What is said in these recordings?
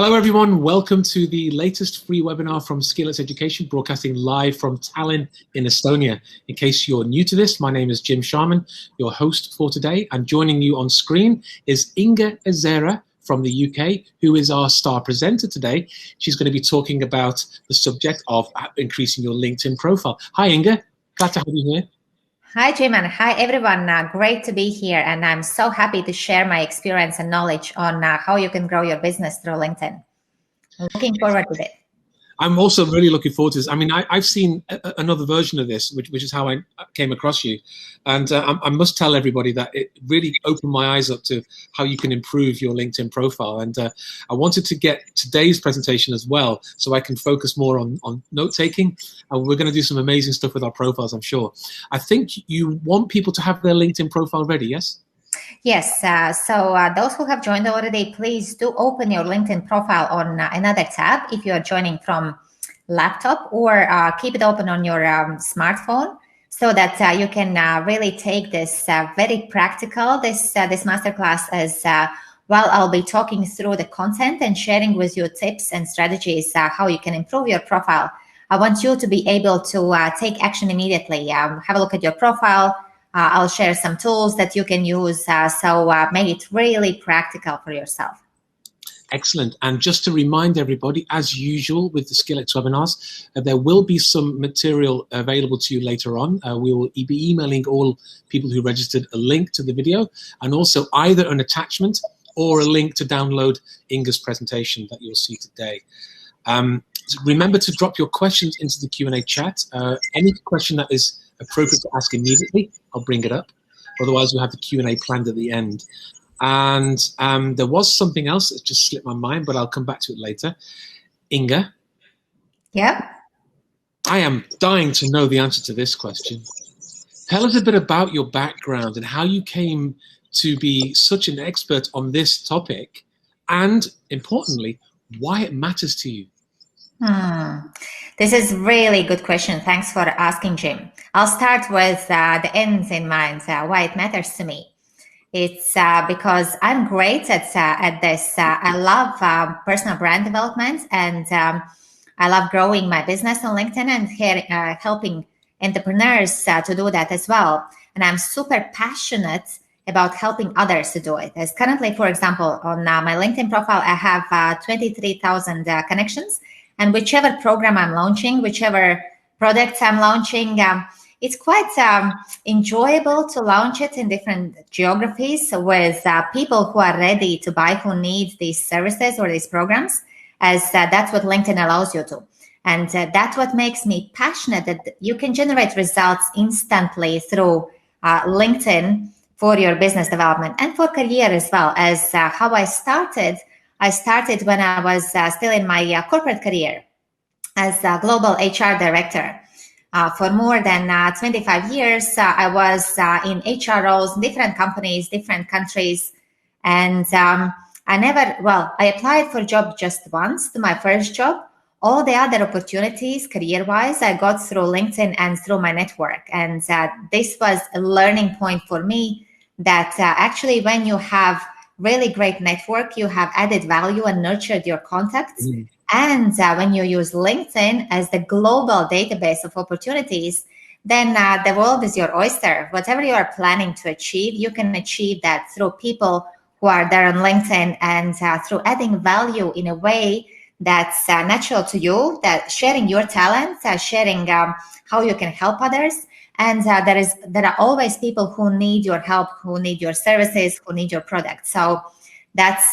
Hello everyone, welcome to the latest free webinar from Skillets Education, broadcasting live from Tallinn in Estonia. In case you're new to this, my name is Jim Sharman, your host for today, and joining you on screen is Inga Ezera from the UK, who is our star presenter today. She's going to be talking about the subject of increasing your LinkedIn profile. Hi Inga, glad to have you here. Hi, Jim, and hi, everyone. Great to be here, and I'm so happy to share my experience and knowledge on how you can grow your business through LinkedIn. I'm looking forward to it. I'm also really looking forward to this. I mean, I've seen another version of this, which is how I came across you. And I must tell everybody that it really opened my eyes up to how you can improve your LinkedIn profile. And I wanted to get today's presentation as well, so I can focus more on note-taking. And we're going to do some amazing stuff with our profiles, I'm sure. I think you want people to have their LinkedIn profile ready, yes? Yes, so those who have joined already, please do open your LinkedIn profile on another tab if you are joining from laptop, or keep it open on your smartphone, so that you can really take this very practical, this masterclass as well. I'll be talking through the content and sharing with you tips and strategies how you can improve your profile. I want you to be able to take action immediately. Have a look at your profile. I'll share some tools that you can use, so make it really practical for yourself. Excellent. And just to remind everybody, as usual with the Skillets webinars, there will be some material available to you later on. We will be emailing all people who registered a link to the video, and also either an attachment or a link to download Inga's presentation that you'll see today. Remember to drop your questions into the Q&A chat. Any question that is appropriate to ask immediately, I'll bring it up. Otherwise, we'll have the Q&A planned at the end. And there was something else that just slipped my mind, but I'll come back to it later. Inga? Yeah? I am dying to know the answer to this question. Tell us a bit about your background and how you came to be such an expert on this topic, and importantly, why it matters to you. This is really good question. Thanks for asking, Jim. I'll start with the ends in mind, why it matters to me. It's because I'm great at this. I love personal brand development, and I love growing my business on LinkedIn and helping entrepreneurs to do that as well. And I'm super passionate about helping others to do it. As currently, for example, on my LinkedIn profile, I have 23,000 connections. And whichever program I'm launching, whichever products I'm launching, it's quite enjoyable to launch it in different geographies with people who are ready to buy, who need these services or these programs, as that's what LinkedIn allows you to. And that's what makes me passionate, that you can generate results instantly through LinkedIn for your business development and for career as well. As how I started when I was still in my corporate career as a global HR director. For more than 25 years, I was in HR roles in different companies, different countries. And I applied for a job just once, to my first job. All the other opportunities, career-wise, I got through LinkedIn and through my network. And this was a learning point for me, that actually when you have really great network, you have added value and nurtured your contacts. And when you use LinkedIn as the global database of opportunities, then the world is your oyster. Whatever you are planning to achieve, you can achieve that through people who are there on LinkedIn, and through adding value in a way that's natural to you, that sharing your talents, sharing how you can help others. And there are always people who need your help, who need your services, who need your product. So that's,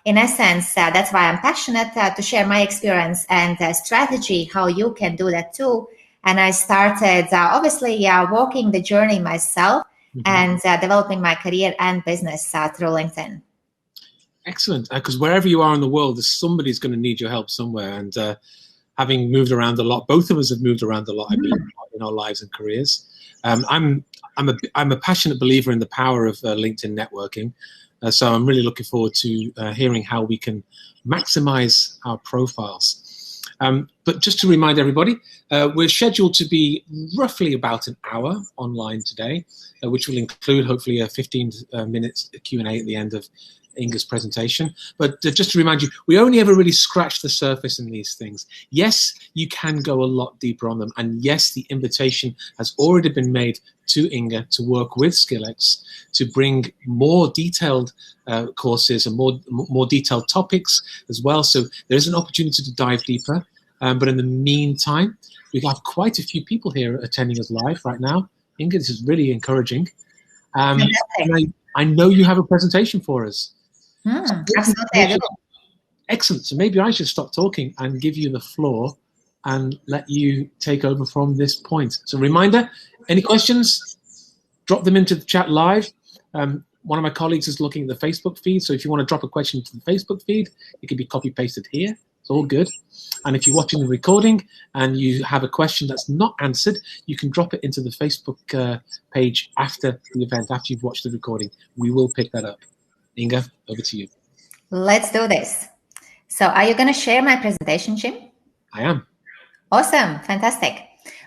in essence, that's why I'm passionate to share my experience and strategy, how you can do that too. And I started, obviously, walking the journey myself and developing my career and business through LinkedIn. Excellent, because wherever you are in the world, somebody's going to need your help somewhere. And having moved around a lot, both of us have moved around a lot, I believe, in our lives and careers. I'm a passionate believer in the power of LinkedIn networking. So I'm really looking forward to hearing how we can maximize our profiles. But just to remind everybody, we're scheduled to be roughly about an hour online today, which will include hopefully a 15 minutes Q&A at the end of Inga's presentation. But just to remind you, we only ever really scratched the surface in these things. Yes, you can go a lot deeper on them. And yes, the invitation has already been made to Inga to work with SkillX to bring more detailed courses and more detailed topics as well. So there is an opportunity to dive deeper. But in the meantime, we have quite a few people here attending us live right now. Inga, this is really encouraging. And I know you have a presentation for us. Absolutely. Excellent. So maybe I should stop talking and give you the floor and let you take over from this point. So reminder, any questions, drop them into the chat live. One of my colleagues is looking at the Facebook feed. So if you want to drop a question to the Facebook feed, it can be copy pasted here. It's all good. And if you're watching the recording and you have a question that's not answered, you can drop it into the Facebook page after the event, after you've watched the recording. We will pick that up. Inga, over to you. Let's do this. So are you going to share my presentation, Jim? I am. Awesome. Fantastic.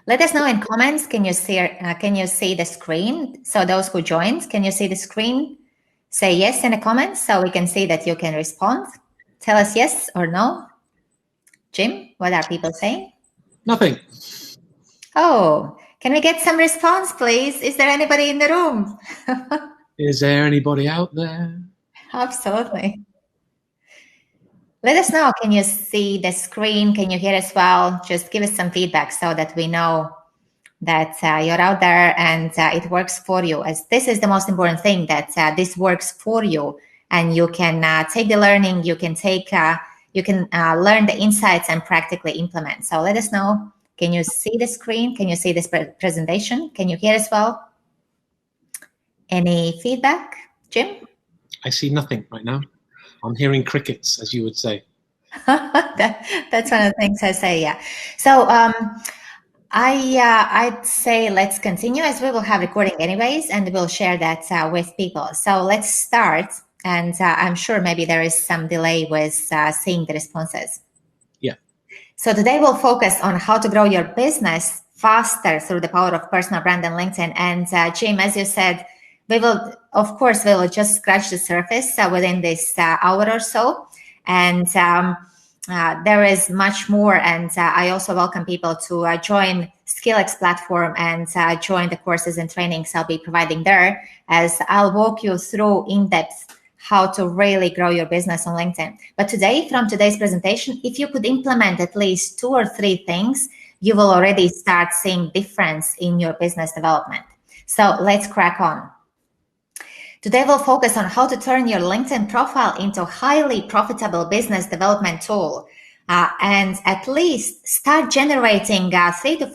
Let us know in comments. Can you see the screen? So those who joined, can you see the screen? Say yes in the comments so we can see that you can respond. Tell us yes or no. Jim, what are people saying? Nothing. Oh, can we get some response, please? Is there anybody in the room? Is there anybody out there? Absolutely. Let us know. Can you see the screen? Can you hear as well? Just give us some feedback so that we know that you're out there and it works for you. As this is the most important thing, that this works for you, and you can take the learning. You can take. You can learn the insights and practically implement. So let us know. Can you see the screen? Can you see this presentation? Can you hear as well? Any feedback, Jim? I see nothing right now. I'm hearing crickets, as you would say. That's one of the things I say, yeah. So I'd say let's continue, as we will have recording anyways, and we'll share that with people. So let's start. And I'm sure maybe there is some delay with seeing the responses. Yeah. So today we'll focus on how to grow your business faster through the power of personal brand and LinkedIn. And Jim, as you said, we will just scratch the surface within this hour or so. And there is much more. And I also welcome people to join SkillX platform and join the courses and trainings I'll be providing there, as I'll walk you through in depth how to really grow your business on LinkedIn. But today, from today's presentation, if you could implement at least 2 or 3 things, you will already start seeing difference in your business development. So let's crack on. Today, we'll focus on how to turn your LinkedIn profile into a highly profitable business development tool, and at least start generating 3 to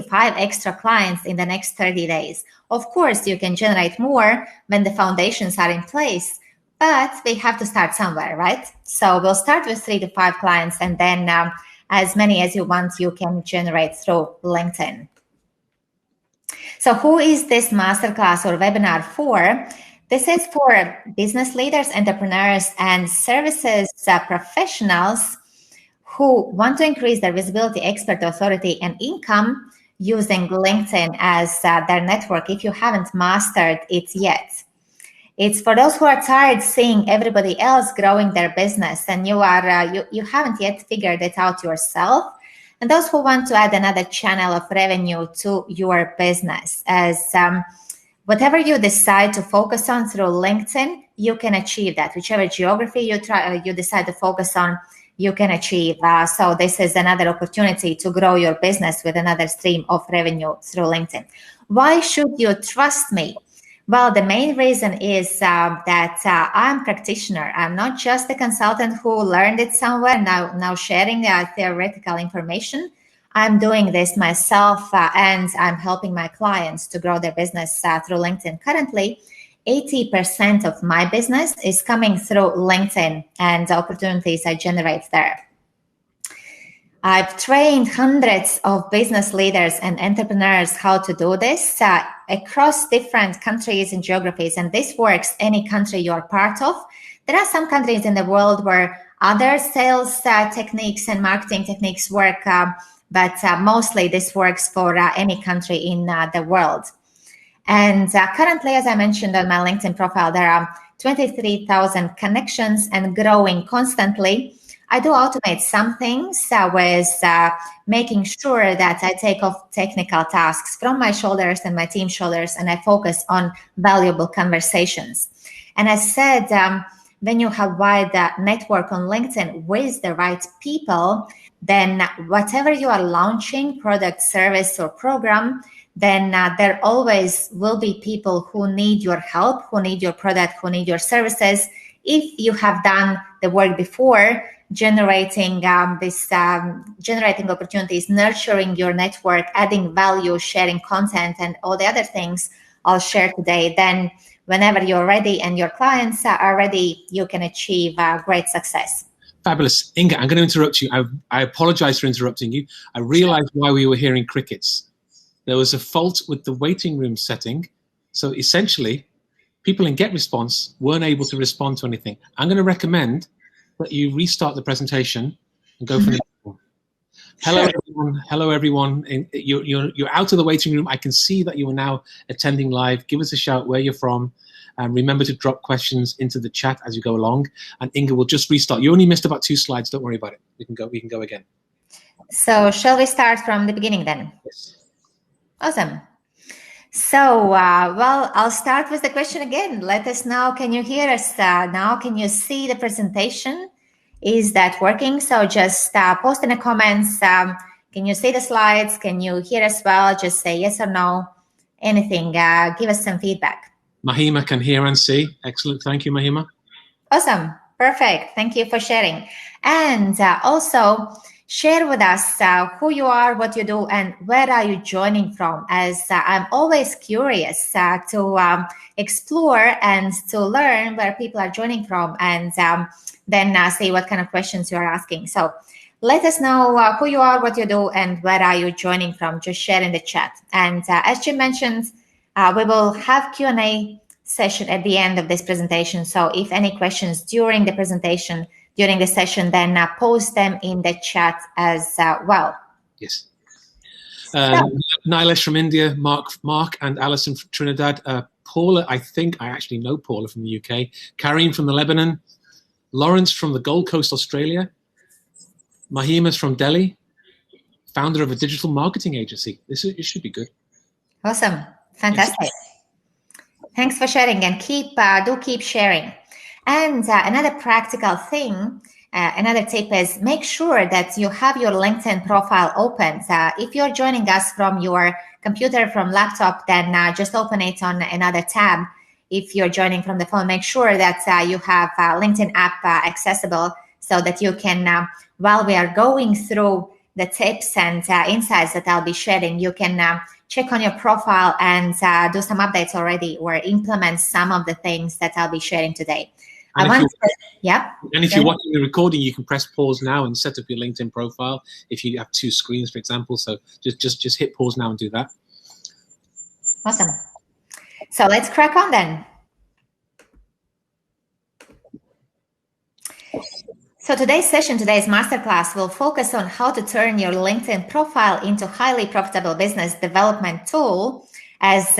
5 extra clients in the next 30 days. Of course, you can generate more when the foundations are in place, but we have to start somewhere, right? So we'll start with 3 to 5 clients, and then as many as you want, you can generate through LinkedIn. So who is this masterclass or webinar for? This is for business leaders, entrepreneurs, and services professionals who want to increase their visibility, expert authority, and income using LinkedIn as their network if you haven't mastered it yet. It's for those who are tired seeing everybody else growing their business and you haven't yet figured it out yourself, and those who want to add another channel of revenue to your business. As whatever you decide to focus on through LinkedIn, you can achieve that. Whichever geography you decide to focus on, you can achieve. So this is another opportunity to grow your business with another stream of revenue through LinkedIn. Why should you trust me? Well, the main reason is that I'm a practitioner. I'm not just a consultant who learned it somewhere, now sharing theoretical information. I'm doing this myself and I'm helping my clients to grow their business through LinkedIn. Currently, 80% of my business is coming through LinkedIn and the opportunities I generate there. I've trained hundreds of business leaders and entrepreneurs how to do this across different countries and geographies, and this works any country you're part of. There are some countries in the world where other sales techniques and marketing techniques work, but mostly this works for any country in the world. And currently, as I mentioned on my LinkedIn profile, there are 23,000 connections and growing constantly. I do automate some things with making sure that I take off technical tasks from my shoulders and my team's shoulders, and I focus on valuable conversations. And as said, when you have wide network on LinkedIn with the right people, then whatever you are launching, product, service, or program, then there always will be people who need your help, who need your product, who need your services. If you have done the work before, generating generating opportunities, nurturing your network, adding value, sharing content, and all the other things I'll share today, then whenever you're ready and your clients are ready, you can achieve great success. Fabulous. Inga, I'm going to interrupt you. I apologize for interrupting you. I realized why we were hearing crickets. There was a fault with the waiting room setting. So essentially, people in GetResponse weren't able to respond to anything. I'm going to recommend that you restart the presentation and go for the next one. Hello, Sure. everyone. Hello, everyone. You're out of the waiting room. I can see that you are now attending live. Give us a shout where you're from. And remember to drop questions into the chat as you go along. And Inga will just restart. You only missed about 2 slides. Don't worry about it. We can go again. So shall we start from the beginning then? Yes. Awesome. So, well, I'll start with the question again. Let us know, can you hear us now? Can you see the presentation? Is that working? So just post in the comments. Can you see the slides? Can you hear us well? Just say yes or no. Anything. Give us some feedback. Mahima can hear and see. Excellent. Thank you, Mahima. Awesome. Perfect. Thank you for sharing. And also share with us who you are, what you do, and where are you joining from, as I'm always curious to explore and to learn where people are joining from, and then see what kind of questions you are asking. So let us know who you are, what you do, and where are you joining from. Just share in the chat. And as Jim mentioned, we will have Q&A session at the end of this presentation. So if any questions during the presentation, during the session, then post them in the chat as well. Yes. Nilesh from India, Mark and Alison from Trinidad, Paula, I think I actually know Paula from the UK, Karim from the Lebanon, Lawrence from the Gold Coast, Australia, Mahima's from Delhi, founder of a digital marketing agency. It should be good. Awesome. Fantastic. Yes. Thanks for sharing, and do keep sharing. And another practical thing, another tip is make sure that you have your LinkedIn profile open. If you're joining us from your computer, from laptop, then just open it on another tab. If you're joining from the phone, make sure that you have LinkedIn app accessible so that you can, while we are going through the tips and insights that I'll be sharing, you can check on your profile and do some updates already, or implement some of the things that I'll be sharing today. And if you're watching the recording, you can press pause now and set up your LinkedIn profile if you have 2 screens, for example. So just hit pause now and do that. Awesome. So let's crack on then. So today's masterclass will focus on how to turn your LinkedIn profile into a highly profitable business development tool. As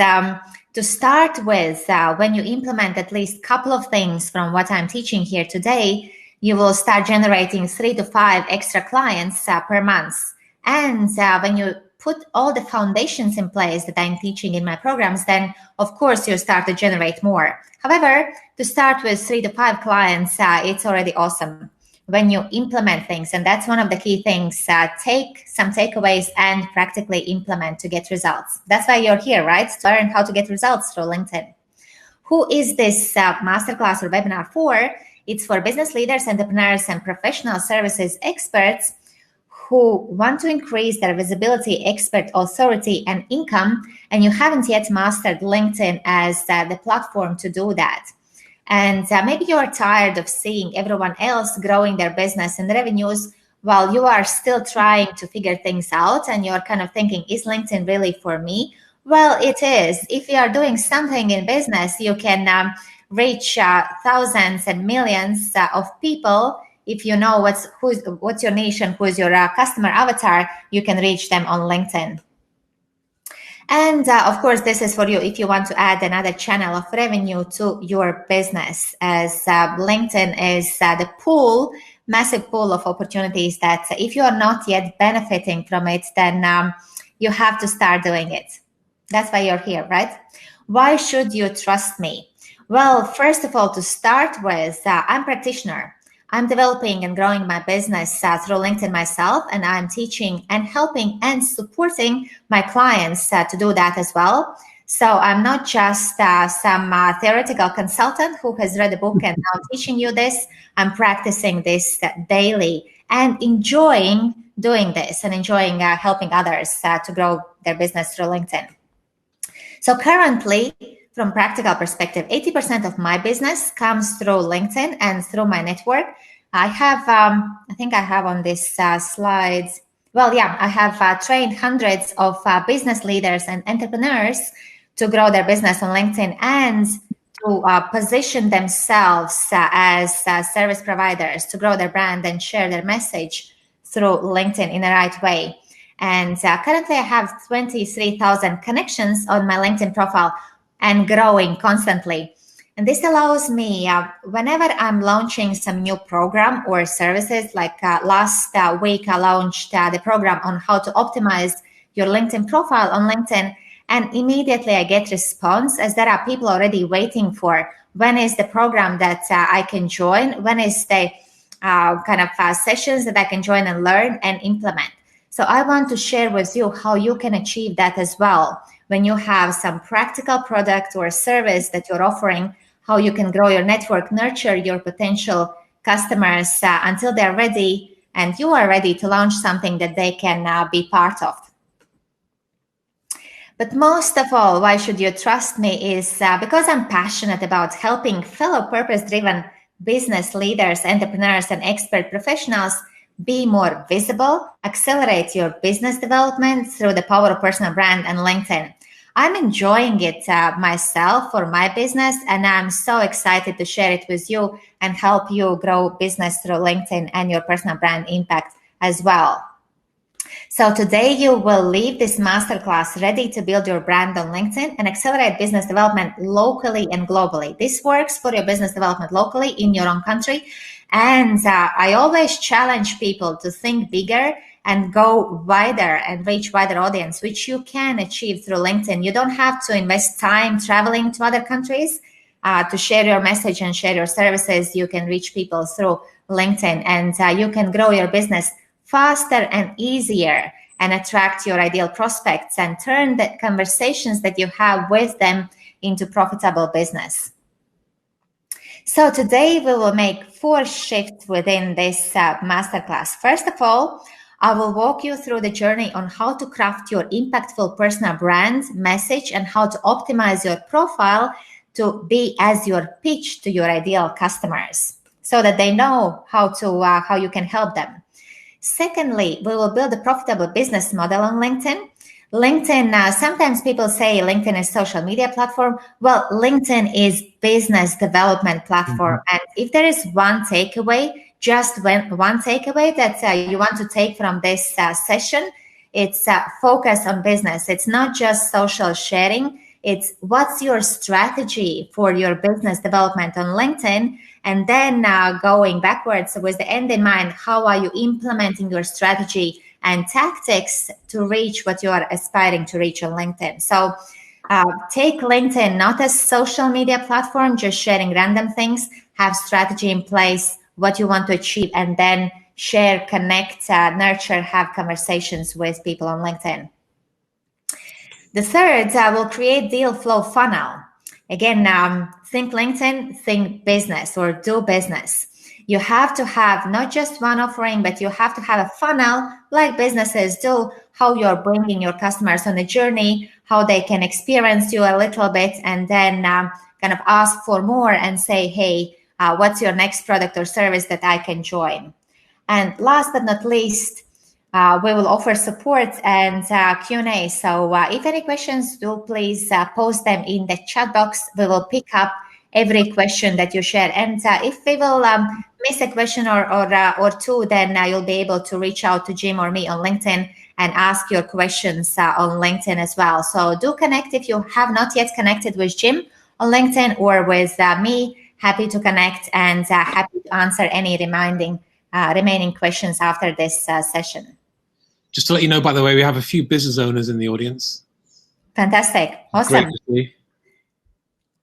to start with, when you implement at least a couple of things from what I'm teaching here today, you will start generating 3 to 5 extra clients per month. And when you put all the foundations in place that I'm teaching in my programs, then of course you start to generate more. However, to start with 3 to 5 clients, it's already awesome when you implement things. And that's one of the key things. Take some takeaways and practically implement to get results. That's why you're here, right? To learn how to get results through LinkedIn. Who is this masterclass or webinar for? It's for business leaders, entrepreneurs, and professional services experts who want to increase their visibility, expert authority, and income, and you haven't yet mastered LinkedIn as the platform to do that. And maybe you're tired of seeing everyone else growing their business and revenues while you are still trying to figure things out, and you're kind of thinking, is LinkedIn really for me? Well, it is. If you are doing something in business, you can reach thousands and millions of people. If you know what's your niche and who's your customer avatar, you can reach them on LinkedIn. And of course, this is for you if you want to add another channel of revenue to your business, as LinkedIn is the pool, massive pool of opportunities that if you are not yet benefiting from it, then you have to start doing it. That's why you're here, right? Why should you trust me? Well, first of all, to start with, I'm a practitioner. I'm developing and growing my business through LinkedIn myself, and I'm teaching and helping and supporting my clients to do that as well. So I'm not just some theoretical consultant who has read a book and now teaching you this. I'm practicing this daily and enjoying doing this and enjoying helping others to grow their business through LinkedIn. So currently, from practical perspective, 80% of my business comes through LinkedIn and through my network. I have, I think I have on this slides. Well, yeah, I have trained hundreds of business leaders and entrepreneurs to grow their business on LinkedIn and to position themselves as service providers, to grow their brand and share their message through LinkedIn in the right way. And currently I have 23,000 connections on my LinkedIn profile and growing constantly. And this allows me, whenever I'm launching some new program or services, like last week, I launched the program on how to optimize your LinkedIn profile on LinkedIn. And immediately I get response, as there are people already waiting for when is the program that I can join, when is the sessions that I can join and learn and implement. So I want to share with you how you can achieve that as well. When you have some practical product or service that you're offering, how you can grow your network, nurture your potential customers until they're ready and you are ready to launch something that they can be part of. But most of all, why should you trust me is because I'm passionate about helping fellow purpose-driven business leaders, entrepreneurs, and expert professionals be more visible, accelerate your business development through the power of personal brand and LinkedIn. I'm enjoying it myself for my business, and I'm so excited to share it with you and help you grow business through LinkedIn and your personal brand impact as well. So today you will leave this masterclass ready to build your brand on LinkedIn and accelerate business development locally and globally. This works for your business development locally in your own country. And I always challenge people to think bigger and go wider and reach wider audience, which you can achieve through LinkedIn. You don't have to invest time traveling to other countries to share your message and share your services. You can reach people through LinkedIn, and you can grow your business faster and easier and attract your ideal prospects and turn the conversations that you have with them into profitable business. So today we will make 4 shifts within this masterclass. First of all, I will walk you through the journey on how to craft your impactful personal brand message and how to optimize your profile to be as your pitch to your ideal customers so that they know how you can help them. Secondly, we will build a profitable business model on LinkedIn. LinkedIn, sometimes people say LinkedIn is social media platform. Well, LinkedIn is business development platform. Mm-hmm. And if there is one takeaway, just one takeaway that you want to take from this session, it's focus on business. It's not just social sharing. It's what's your strategy for your business development on LinkedIn? And then going backwards with the end in mind, how are you implementing your strategy and tactics to reach what you are aspiring to reach on LinkedIn? So take LinkedIn not as social media platform, just sharing random things, have strategy in place, what you want to achieve, and then share, connect, nurture, have conversations with people on LinkedIn. The third will create deal flow funnel. Again, think LinkedIn, think business or do business. You have to have not just one offering, but you have to have a funnel like businesses do, how you're bringing your customers on a journey, how they can experience you a little bit, and then kind of ask for more and say, hey, what's your next product or service that I can join? And last but not least, we will offer support and Q&A. So if any questions, do please post them in the chat box. We will pick up every question that you share. And if we will miss a question or two, then you'll be able to reach out to Jim or me on LinkedIn, and ask your questions on LinkedIn as well. So do connect if you have not yet connected with Jim on LinkedIn or with me. Happy to connect and happy to answer any remaining questions after this session. Just to let you know, by the way, we have a few business owners in the audience. Fantastic. Awesome. Great to see.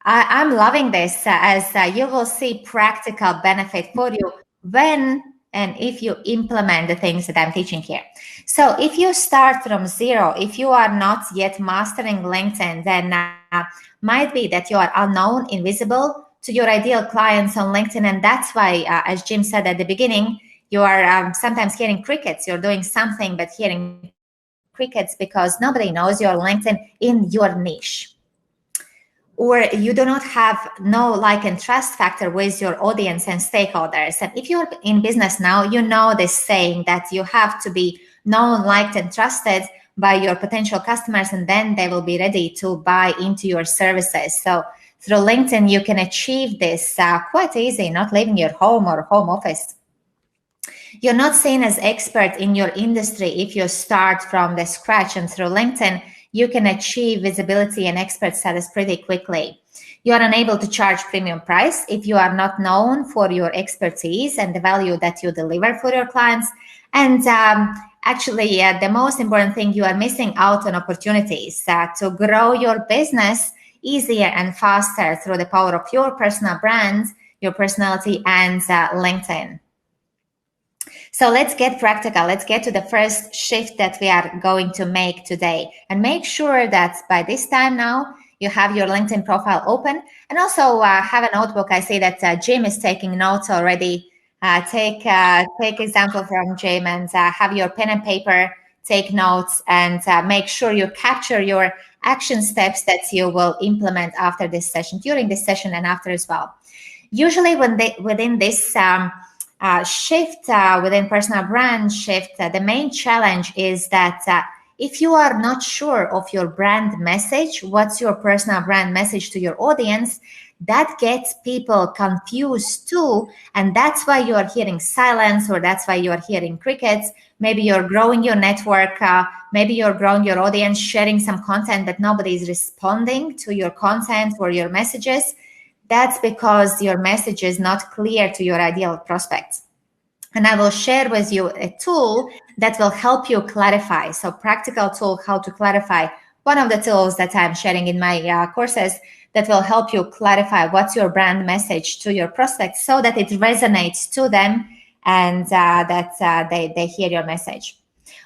I'm loving this as you will see practical benefit for you when and if you implement the things that I'm teaching here. So if you start from zero, if you are not yet mastering LinkedIn, then might be that you are unknown, invisible to your ideal clients on LinkedIn. And that's why, as Jim said at the beginning, you are sometimes hearing crickets. You're doing something, but hearing crickets because nobody knows your LinkedIn in your niche. Or you do not have no like and trust factor with your audience and stakeholders. And if you're in business now, you know this saying that you have to be known, liked, and trusted by your potential customers, and then they will be ready to buy into your services. So through LinkedIn, you can achieve this quite easy, not leaving your home or home office. You're not seen as expert in your industry if you start from the scratch, and through LinkedIn, you can achieve visibility and expert status pretty quickly. You are unable to charge premium price if you are not known for your expertise and the value that you deliver for your clients. And actually, the most important thing, you are missing out on opportunities to grow your business easier and faster through the power of your personal brand, your personality, and LinkedIn. So let's get practical. Let's get to the first shift that we are going to make today, and make sure that by this time now you have your LinkedIn profile open, and also have a notebook. I see that Jim is taking notes already. Take example from Jim and have your pen and paper, take notes, and make sure you capture your action steps that you will implement after this session, during this session, and after as well. Usually within this shift, within personal brand shift, the main challenge is that if you are not sure of your brand message, what's your personal brand message to your audience, that gets people confused too. And that's why you are hearing silence, or that's why you are hearing crickets. Maybe you're growing your network, maybe you're growing your audience, sharing some content, but nobody is responding to your content or your messages. That's because your message is not clear to your ideal prospects. And I will share with you a tool that will help you clarify. So practical tool, how to clarify. One of the tools that I'm sharing in my courses that will help you clarify what's your brand message to your prospects so that it resonates to them and that they hear your message.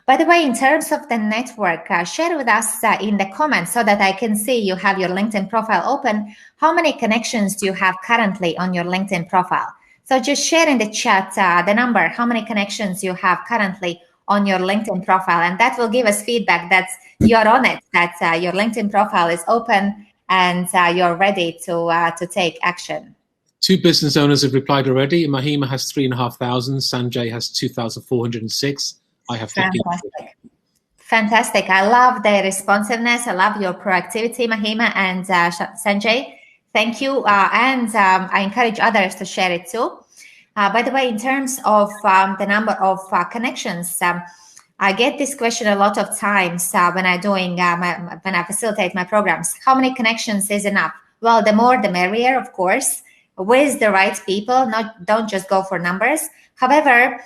By the way, in terms of the network, share with us in the comments so that I can see you have your LinkedIn profile open. How many connections do you have currently on your LinkedIn profile? So just share in the chat the number, how many connections you have currently on your LinkedIn profile. And that will give us feedback that you're on it, that your LinkedIn profile is open and you're ready to take action. 2 business owners have replied already. Mahima has 3,500. Sanjay has 2,406. I have 15. Fantastic. I love the responsiveness. I love your proactivity, Mahima and Sanjay. Thank you. And I encourage others to share it too. By the way, in terms of the number of connections, I get this question a lot of times when I facilitate my programs. How many connections is enough? Well, the more the merrier, of course, with the right people. Don't just go for numbers. However,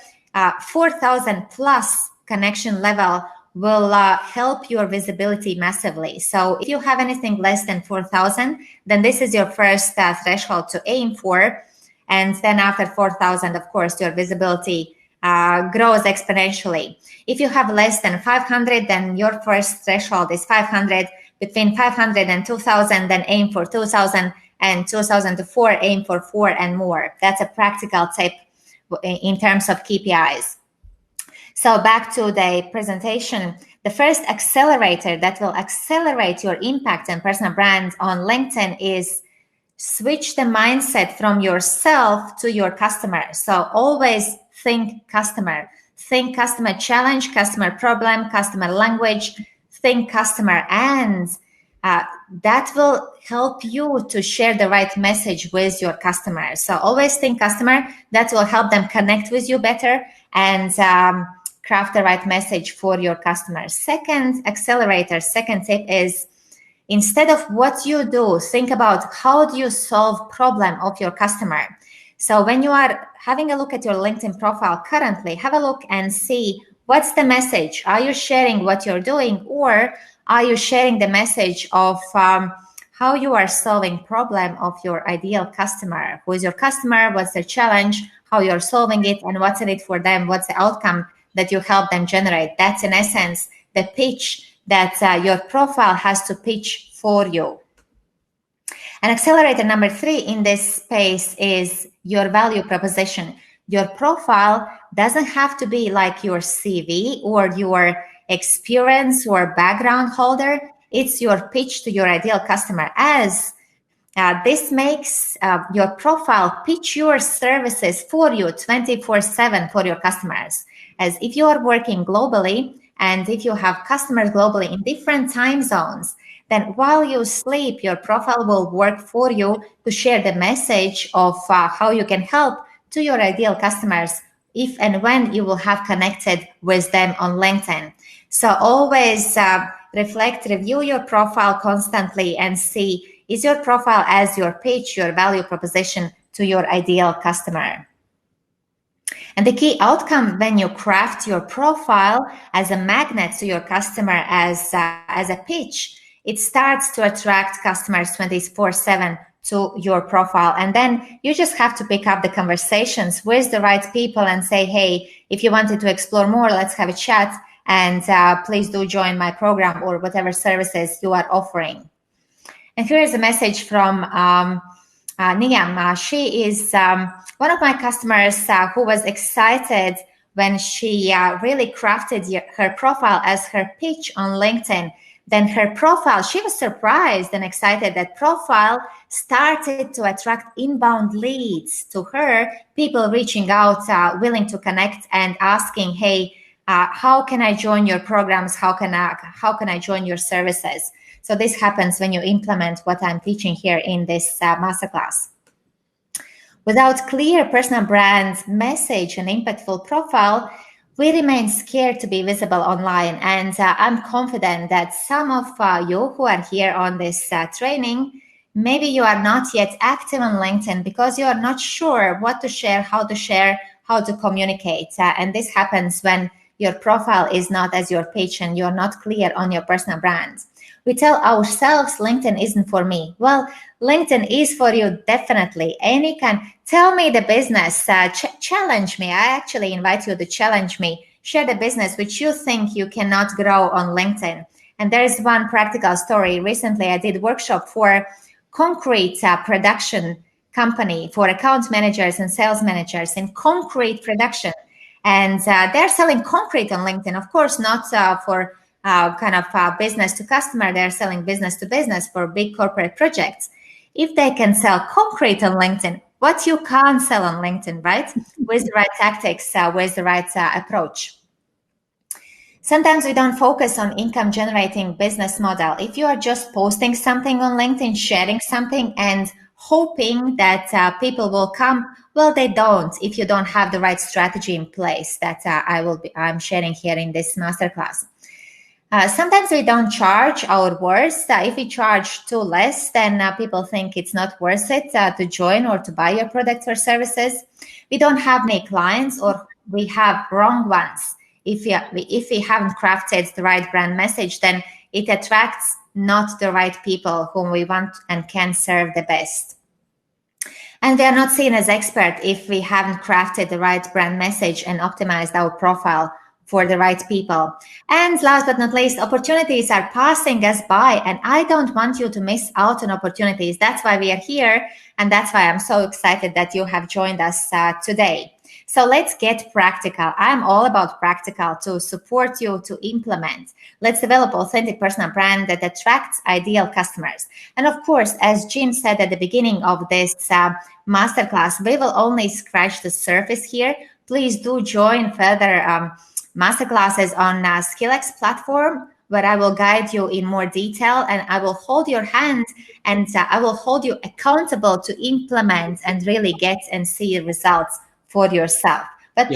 4,000 plus connection level will help your visibility massively. So if you have anything less than 4,000, then this is your first threshold to aim for. And then after 4,000, of course, your visibility grows exponentially. If you have less than 500, then your first threshold is 500. Between 500 and 2,000, then aim for 2,000, and 2,000 to 4, aim for 4 and more. That's a practical tip in terms of KPIs. So back to the presentation, the first accelerator that will accelerate your impact and personal brand on LinkedIn is switch the mindset from yourself to your customer. So always think customer challenge, customer problem, customer language, think customer, and that will help you to share the right message with your customers. So always think customer. That will help them connect with you better and craft the right message for your customers. Second tip is, instead of what you do, think about how do you solve problem of your customer. So when you are having a look at your LinkedIn profile currently, have a look and see what's the message. Are you sharing what you're doing, or are you sharing the message of how you are solving problem of your ideal customer? Who is your customer? What's their challenge? How you're solving it, and what's in it for them? What's the outcome that you help them generate? That's in essence the pitch that your profile has to pitch for you. And accelerator number 3 in this space is your value proposition. Your profile doesn't have to be like your CV or your experience or background holder. It's your pitch to your ideal customer, as this makes your profile pitch your services for you 24/7 for your customers. As if you are working globally and if you have customers globally in different time zones, then while you sleep, your profile will work for you to share the message of how you can help to your ideal customers if and when you will have connected with them on LinkedIn. So always review your profile constantly and see, is your profile as your pitch, your value proposition to your ideal customer? And the key outcome when you craft your profile as a magnet to your customer, as a pitch, it starts to attract customers 24/7 to your profile. And then you just have to pick up the conversations with the right people and say, hey, if you wanted to explore more, let's have a chat. And please do join my program or whatever services you are offering. And here is a message from Niyam. She is one of my customers who was excited when she really crafted her profile as her pitch on LinkedIn. Then her profile, she was surprised and excited that profile started to attract inbound leads to her, people reaching out, willing to connect and asking, hey, how can I join your programs? How can I join your services? So this happens when you implement what I'm teaching here in this masterclass. Without clear personal brand message and impactful profile, we remain scared to be visible online. And I'm confident that some of you who are here on this training, maybe you are not yet active on LinkedIn because you are not sure what to share, how to communicate. And this happens when your profile is not as your pitch and you're not clear on your personal brand. We tell ourselves LinkedIn isn't for me. Well, LinkedIn is for you, definitely. And you can tell me the business, challenge me. I actually invite you to challenge me. Share the business which you think you cannot grow on LinkedIn. And there is one practical story. Recently, I did a workshop for concrete production company for account managers and sales managers in concrete production. And they're selling concrete on LinkedIn, of course, not for business to customer. They're selling business to business for big corporate projects. If they can sell concrete on LinkedIn, what you can't sell on LinkedIn, right? With the right tactics, with the right approach. Sometimes we don't focus on income generating business model. If you are just posting something on LinkedIn, sharing something and hoping that people will come, well, they don't if you don't have the right strategy in place that I'm sharing here in this masterclass. Sometimes we don't charge our worth. If we charge too less, then people think it's not worth it to join or to buy your products or services. We don't have many clients, or we have wrong ones. If we haven't crafted the right brand message, then it attracts not the right people whom we want and can serve the best. And we are not seen as expert if we haven't crafted the right brand message and optimized our profile for the right people. And last but not least, opportunities are passing us by, and I don't want you to miss out on opportunities. That's why we are here, and that's why I'm so excited that you have joined us today. So let's get practical. I'm all about practical to support you to implement. Let's develop authentic personal brand that attracts ideal customers. And of course, as Jim said at the beginning of this masterclass, we will only scratch the surface here. Please do join further masterclasses on SkillX platform, where I will guide you in more detail, and I will hold your hand and I will hold you accountable to implement and really get and see results for yourself. But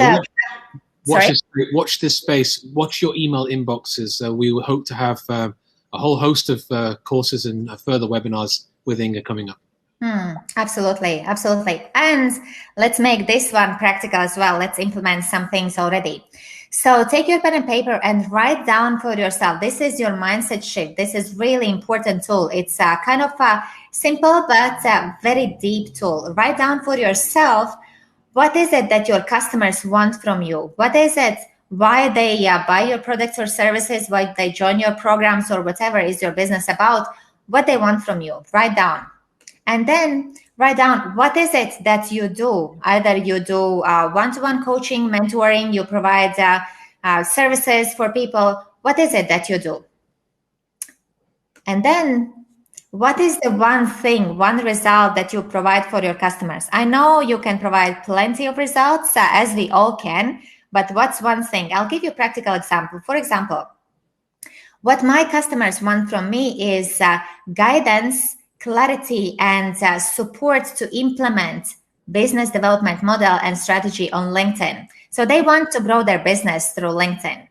Watch this space. Watch your email inboxes. We will hope to have a whole host of courses and further webinars with Inga coming up. Absolutely. And let's make this one practical as well. Let's implement some things already. So take your pen and paper and write down for yourself. This is your mindset shift. This is really important tool. It's kind of a simple but very deep tool. Write down for yourself, what is it that your customers want from you? What is it? Why they buy your products or services? Why they join your programs or whatever is your business about? What they want from you? Write down. And then write down, what is it that you do? Either you do one-to-one coaching, mentoring, you provide services for people. What is it that you do? And then what is the one thing, one result that you provide for your customers? I know you can provide plenty of results, as we all can, but what's one thing? I'll give you a practical example. For example, what my customers want from me is guidance, clarity, and support to implement business development model and strategy on LinkedIn. So they want to grow their business through LinkedIn.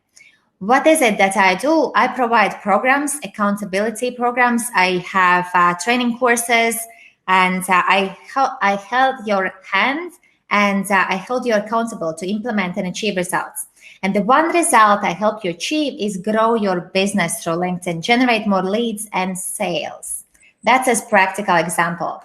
What is it that I do? I provide programs, accountability programs. I have training courses, and I held your hand, and I hold you accountable to implement and achieve results. And the one result I help you achieve is grow your business through LinkedIn, generate more leads and sales. That's a practical example.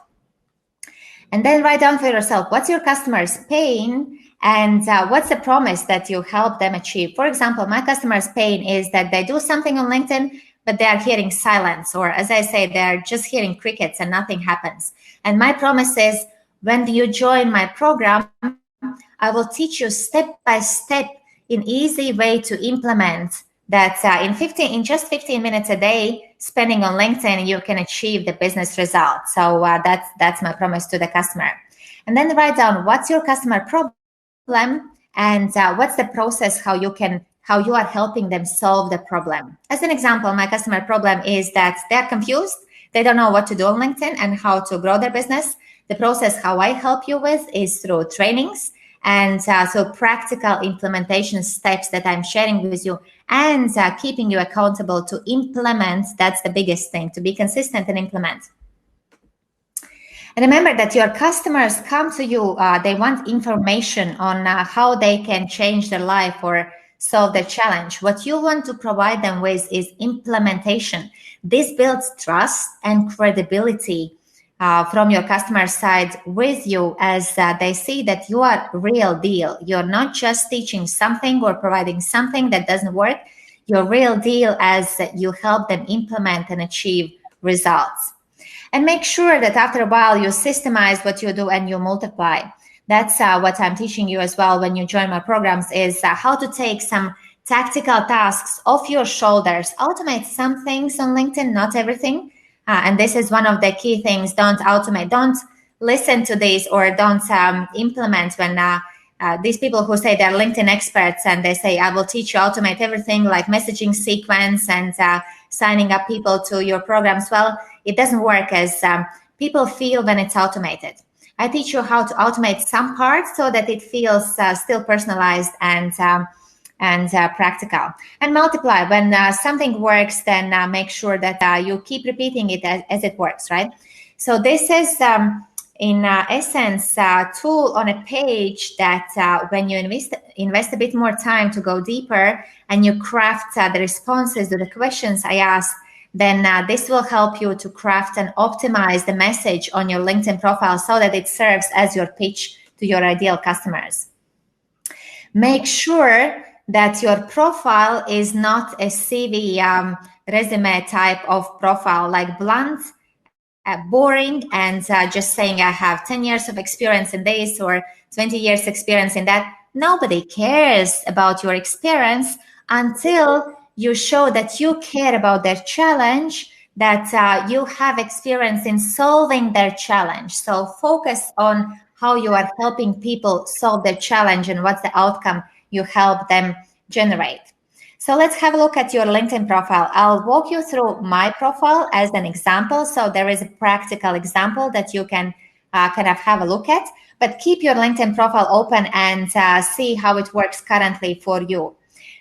And then write down for yourself, what's your customer's pain and what's the promise that you help them achieve? For example, my customer's pain is that they do something on LinkedIn, but they are hearing silence, or as I say, they're just hearing crickets and nothing happens. And my promise is, when you join my program, I will teach you step by step an easy way to implement that in just 15 minutes a day, spending on LinkedIn, you can achieve the business result. So that's my promise to the customer. And then write down, what's your customer problem and what's the process, how you are helping them solve the problem. As an example, my customer problem is that they're confused. They don't know what to do on LinkedIn and how to grow their business. The process how I help you with is through trainings and so practical implementation steps that I'm sharing with you, and keeping you accountable to implement. That's the biggest thing, to be consistent and implement. And remember that your customers come to you, they want information on how they can change their life or solve their challenge. What you want to provide them with is implementation. This builds trust and credibility from your customer side with you, as they see that you are real deal. You're not just teaching something or providing something that doesn't work. You're real deal as you help them implement and achieve results. And make sure that after a while you systemize what you do and you multiply. That's what I'm teaching you as well when you join my programs, is how to take some tactical tasks off your shoulders, automate some things on LinkedIn, not everything. And this is one of the key things. Don't automate. Don't listen to this, or don't implement when these people who say they're LinkedIn experts and they say, I will teach you automate everything like messaging sequence and signing up people to your programs. Well, it doesn't work as people feel when it's automated. I teach you how to automate some parts so that it feels still personalized and practical. And multiply. When something works, then make sure that you keep repeating it as it works, right? So this is, in essence, a tool on a page that when you invest a bit more time to go deeper and you craft the responses to the questions I asked, then this will help you to craft and optimize the message on your LinkedIn profile so that it serves as your pitch to your ideal customers. Make sure that your profile is not a CV resume type of profile, like blunt, boring, and just saying I have 10 years of experience in this or 20 years experience in that. Nobody cares about your experience until you show that you care about their challenge, that you have experience in solving their challenge. So focus on how you are helping people solve their challenge and what's the outcome you help them generate. So let's have a look at your LinkedIn profile. I'll walk you through my profile as an example. So there is a practical example that you can kind of have a look at. But keep your LinkedIn profile open and see how it works currently for you.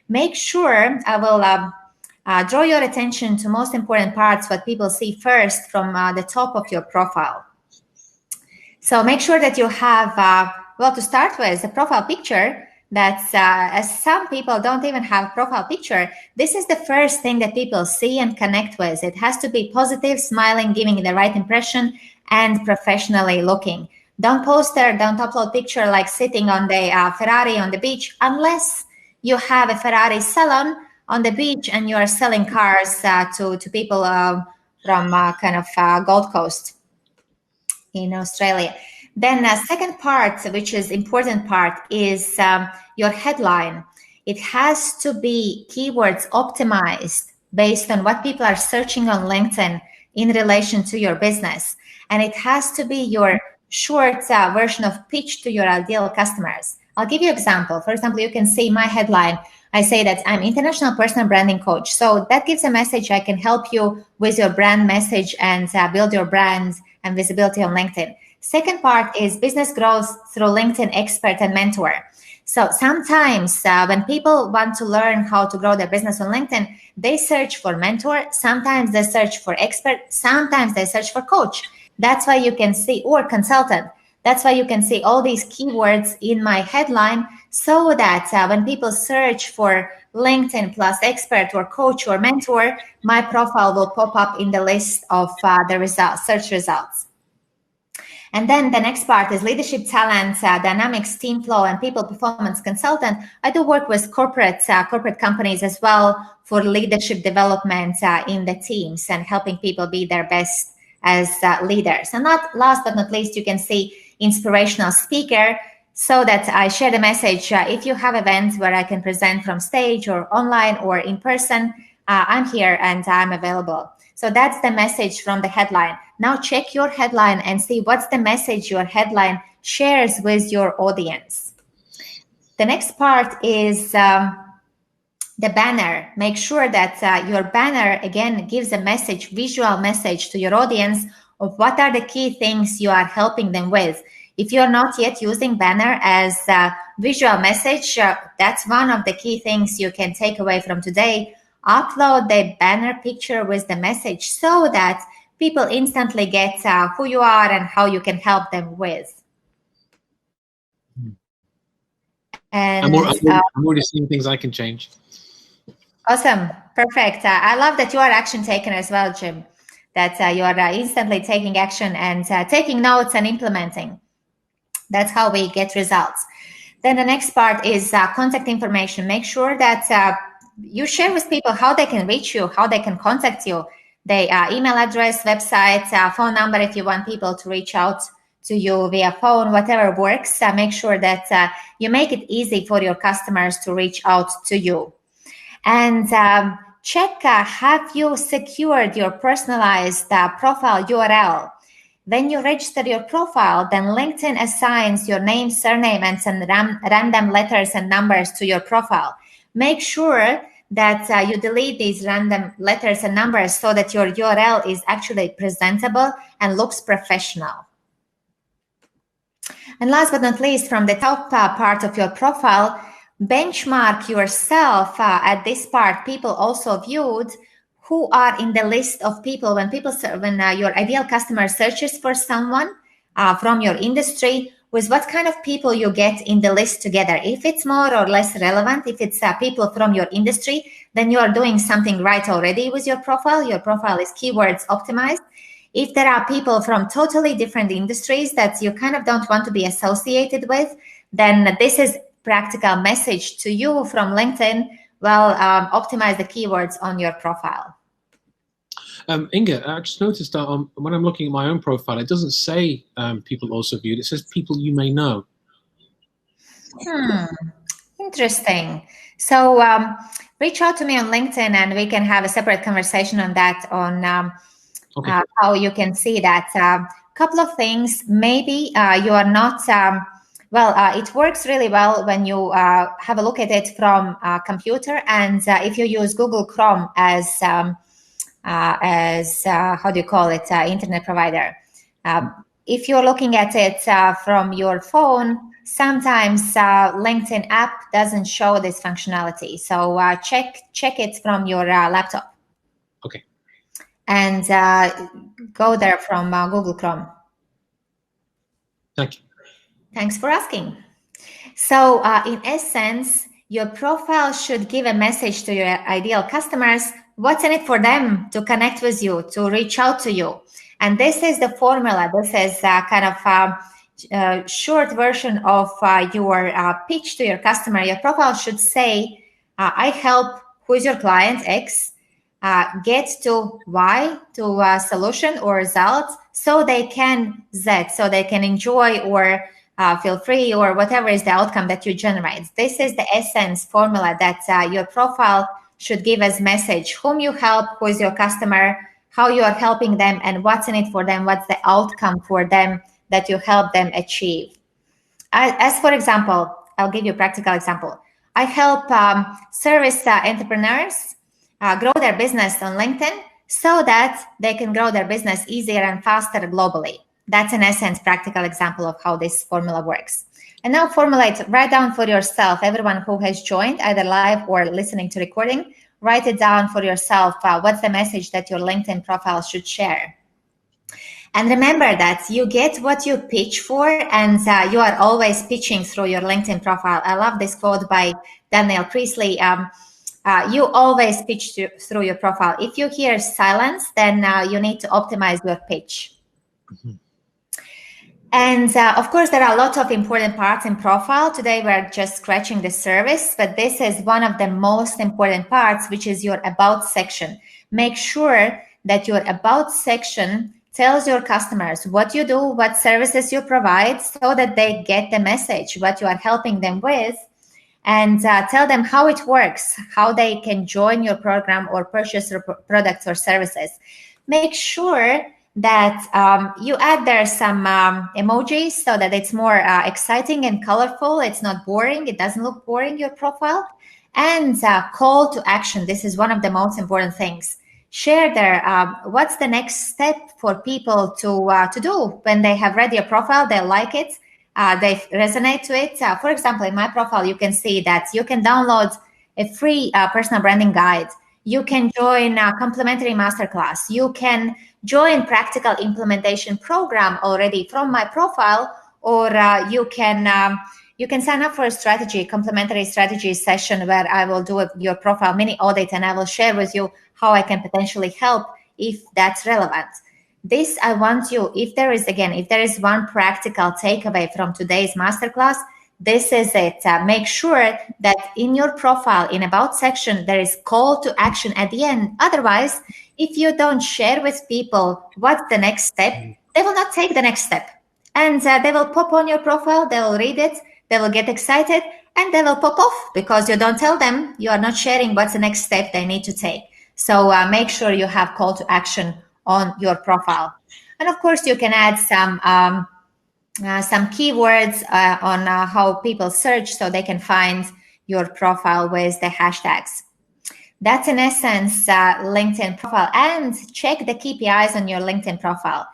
Make sure I will draw your attention to most important parts, what people see first from the top of your profile. So make sure that you have, well, to start with, the profile picture. That's as some people don't even have profile picture. This is the first thing that people see and connect with. It has to be positive, smiling, giving the right impression, and professionally looking. Don't post there, don't upload picture like sitting on the Ferrari on the beach, unless you have a Ferrari salon on the beach and you are selling cars to people from kind of Gold Coast in Australia. Then the second part, which is important part, is your headline. It has to be keywords optimized based on what people are searching on LinkedIn in relation to your business. And it has to be your short version of pitch to your ideal customers. I'll give you an example. For example, you can see my headline. I say that I'm international personal branding coach. So that gives a message. I can help you with your brand message and build your brand and visibility on LinkedIn. Second part is business growth through LinkedIn expert and mentor. So sometimes when people want to learn how to grow their business on LinkedIn, they search for mentor. Sometimes they search for expert. Sometimes they search for coach. That's why you can see, or consultant. That's why you can see all these keywords in my headline, so that when people search for LinkedIn plus expert or coach or mentor, my profile will pop up in the list of the results, search results. And then the next part is leadership talent, dynamics, team flow, and people performance consultant. I do work with corporate companies as well for leadership development in the teams and helping people be their best as leaders. And not last but not least, you can see inspirational speaker, so that I share the message. If you have events where I can present from stage or online or in person, I'm here and I'm available. So that's the message from the headline. Now check your headline and see what's the message your headline shares with your audience. The next part is the banner. Make sure that your banner, again, gives a message, visual message to your audience of what are the key things you are helping them with. If you're not yet using banner as a visual message, that's one of the key things you can take away from today. Upload the banner picture with the message so that people instantly get who you are and how you can help them with. And I'm already seeing things I can change. Awesome. Perfect. I love that you are action taker as well, Jim, that you are instantly taking action and taking notes and implementing. That's how we get results. Then the next part is contact information. Make sure that you share with people how they can reach you, how they can contact you, the email address, website, phone number if you want people to reach out to you via phone, whatever works. Make sure that you make it easy for your customers to reach out to you. And check, have you secured your personalized profile URL? When you register your profile, then LinkedIn assigns your name, surname, and some random letters and numbers to your profile. Make sure that you delete these random letters and numbers so that your URL is actually presentable and looks professional. And last but not least, from the top part of your profile, benchmark yourself at this part. People also viewed who are in the list of people when your ideal customer searches for someone from your industry, with what kind of people you get in the list together. If it's more or less relevant, if it's people from your industry, then you are doing something right already with your profile. Your profile is keywords optimized. If there are people from totally different industries that you kind of don't want to be associated with, then this is practical message to you from LinkedIn. Well, optimize the keywords on your profile. Inga, I just noticed that when I'm looking at my own profile, it doesn't say people also viewed. It says people you may know. Interesting. So reach out to me on LinkedIn and we can have a separate conversation on that, on how you can see that. Couple of things. Maybe you are not... it works really well when you have a look at it from a computer, and if you use Google Chrome as how do you call it, internet provider. if you're looking at it from your phone, sometimes LinkedIn app doesn't show this functionality. So check it from your laptop. Okay. And go there from Google Chrome. Thank you. Thanks for asking. So in essence, your profile should give a message to your ideal customers. What's in it for them to connect with you, to reach out to you? And this is the formula. This is kind of a short version of your pitch to your customer. Your profile should say, I help, who is your client, X, get to Y, to a solution or results, so they can Z, so they can enjoy or feel free or whatever is the outcome that you generate. This is the essence formula that your profile should give as message: whom you help, who is your customer, how you are helping them, and what's in it for them, what's the outcome for them that you help them achieve. As for example, I'll give you a practical example. I help service entrepreneurs grow their business on LinkedIn so that they can grow their business easier and faster globally. That's in essence practical example of how this formula works. And now formulate, write down for yourself, everyone who has joined either live or listening to recording, write it down for yourself. What's the message that your LinkedIn profile should share? And remember that you get what you pitch for, and you are always pitching through your LinkedIn profile. I love this quote by Daniel Priestley. You always pitch through your profile. If you hear silence, then you need to optimize your pitch. Mm-hmm. And of course, there are a lot of important parts in profile. Today, we're just scratching the surface, but this is one of the most important parts, which is your about section. Make sure that your about section tells your customers what you do, what services you provide, so that they get the message, what you are helping them with, and tell them how it works, how they can join your program or purchase your products or services. Make sure that you add there some emojis so that it's more exciting and colorful. It's not boring. It doesn't look boring, your profile. And call to action. This is one of the most important things. Share there what's the next step for people to do when they have read your profile, they like it, they resonate to it. For example, in my profile, you can see that you can download a free personal branding guide. You can join a complimentary masterclass. You can join practical implementation program already from my profile, or you can sign up for a complementary strategy session where I will do your profile mini audit, and I will share with you how I can potentially help if that's relevant. This, I want you, if there is one practical takeaway from today's masterclass, this is it. Make sure that in your profile, in about section, there is call to action at the end. Otherwise, if you don't share with people what's the next step, they will not take the next step. And they will pop on your profile, they will read it, they will get excited, and they will pop off because you don't tell them, you are not sharing what's the next step they need to take. So make sure you have call to action on your profile. And of course, you can add some keywords on how people search so they can find your profile with the hashtags. That's in essence LinkedIn profile. And check the KPIs on your LinkedIn profile.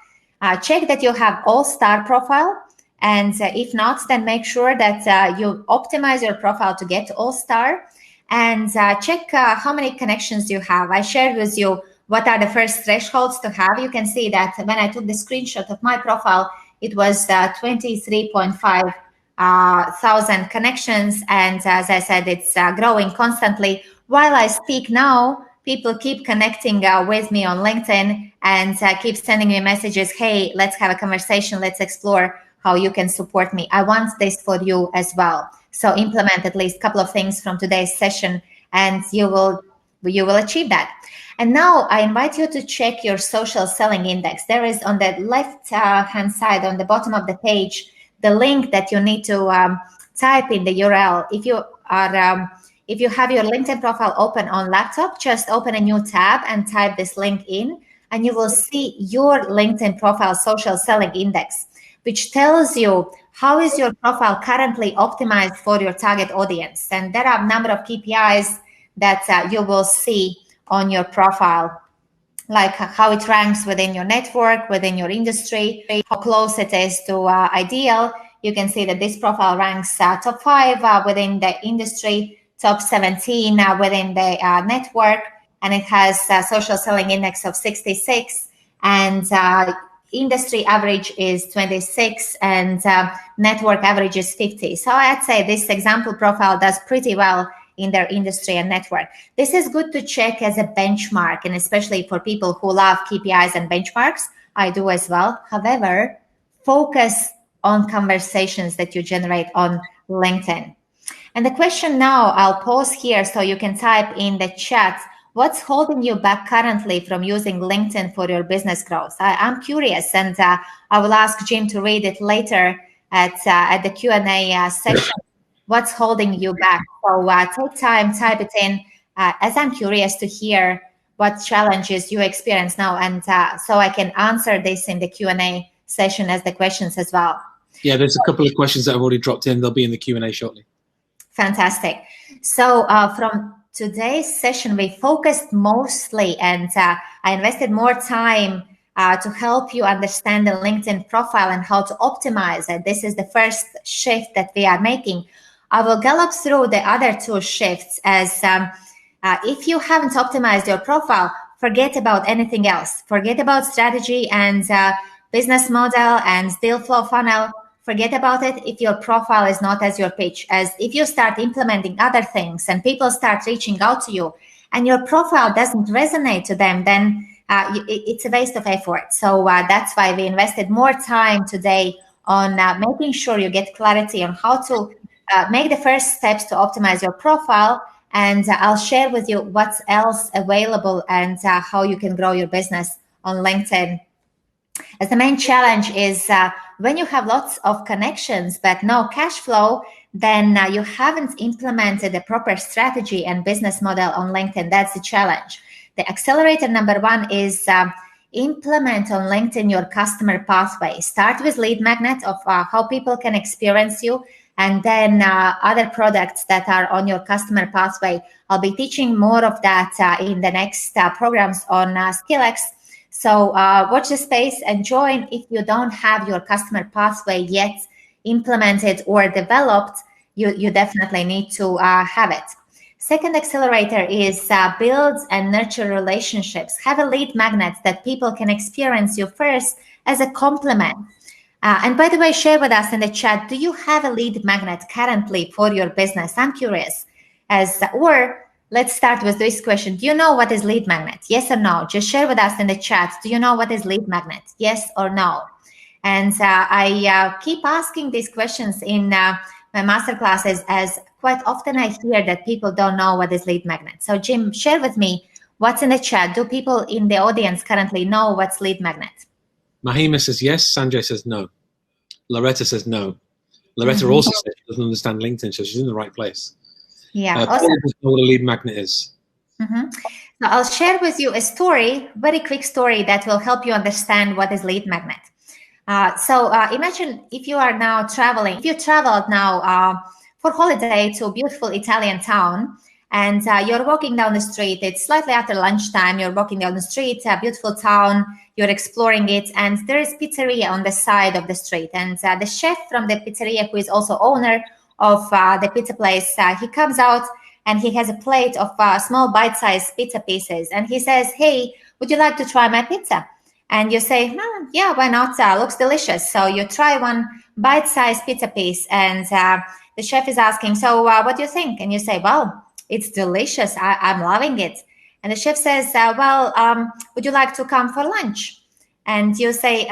Check that you have all-star profile. And if not, then make sure that you optimize your profile to get all-star. And check how many connections you have. I shared with you what are the first thresholds to have. You can see that when I took the screenshot of my profile, it was 23.5 thousand connections. And as I said, it's growing constantly. While I speak now, people keep connecting with me on LinkedIn and keep sending me messages. Hey, let's have a conversation. Let's explore how you can support me. I want this for you as well. So implement at least a couple of things from today's session and you will achieve that. And now I invite you to check your social selling index. There is on the left hand side, on the bottom of the page, the link that you need to type in the URL. If you have your LinkedIn profile open on laptop, just open a new tab and type this link in, and you will see your LinkedIn profile social selling index, which tells you how is your profile currently optimized for your target audience. And there are a number of KPIs that you will see on your profile. like how it ranks within your network, within your industry, how close it is to ideal. You can see that this profile ranks top 5 within the industry, top 17 within the network, and it has a social selling index of 66, and industry average is 26, and network average is 50. So I'd say this example profile does pretty well in their industry and network. This is good to check as a benchmark, and especially for people who love KPIs and benchmarks. I do as well. However, focus on conversations that you generate on LinkedIn. And the question now, I'll pause here so you can type in the chat, what's holding you back currently from using LinkedIn for your business growth? I'm curious, and I will ask Jim to read it later at the Q&A session. What's holding you back? So take time, type it in, as I'm curious to hear what challenges you experience now, and so I can answer this in the Q&A session as the questions as well. Yeah, there's a couple of questions that have already dropped in. They'll be in the Q&A shortly. Fantastic. So from today's session, we focused mostly, and I invested more time to help you understand the LinkedIn profile and how to optimize it. This is the first shift that we are making. I will gallop through the other 2 shifts, as if you haven't optimized your profile, forget about anything else. Forget about strategy and business model and deal flow funnel. Forget about it if your profile is not as your pitch. As if you start implementing other things and people start reaching out to you and your profile doesn't resonate to them, then it's a waste of effort. So that's why we invested more time today on making sure you get clarity on how to make the first steps to optimize your profile, and I'll share with you what's else available and how you can grow your business on LinkedIn. As the main challenge is when you have lots of connections but no cash flow, then you haven't implemented a proper strategy and business model on LinkedIn. That's the challenge. The accelerator number 1 is implement on LinkedIn your customer pathway. Start with lead magnet of how people can experience you, and then other products that are on your customer pathway. I'll be teaching more of that in the next programs on SkillX. So watch the space and join if you don't have your customer pathway yet implemented or developed. You definitely need to have it. Second accelerator is build and nurture relationships. Have a lead magnet that people can experience you first as a compliment. And by the way, share with us in the chat, do you have a lead magnet currently for your business? I'm curious. Or let's start with this question. Do you know what is lead magnet? Yes or no? Just share with us in the chat. Do you know what is lead magnet? Yes or no? And I keep asking these questions in my masterclasses, as quite often I hear that people don't know what is lead magnet. So Jim, share with me what's in the chat. Do people in the audience currently know what's lead magnet? Mahima says yes. Sanjay says no. Loretta says no. Loretta also says she doesn't understand LinkedIn, so she's in the right place. Yeah, awesome. Paul doesn't know what a lead magnet is. So I'll share with you a story, very quick story that will help you understand what is lead magnet. So imagine if you are now traveling, if you traveled now for holiday to a beautiful Italian town, and you're walking down the street. It's slightly after lunchtime. You're walking down the street, a beautiful town. You're exploring it, and there is pizzeria on the side of the street. And the chef from the pizzeria, who is also owner of the pizza place, he comes out and he has a plate of small bite-sized pizza pieces. And he says, "Hey, would you like to try my pizza?" And you say, "Yeah, why not? Looks delicious." So you try one bite-sized pizza piece, and the chef is asking, "So what do you think?" And you say, "Well, it's delicious. I'm loving it." And the chef says, "Would you like to come for lunch?" And you say,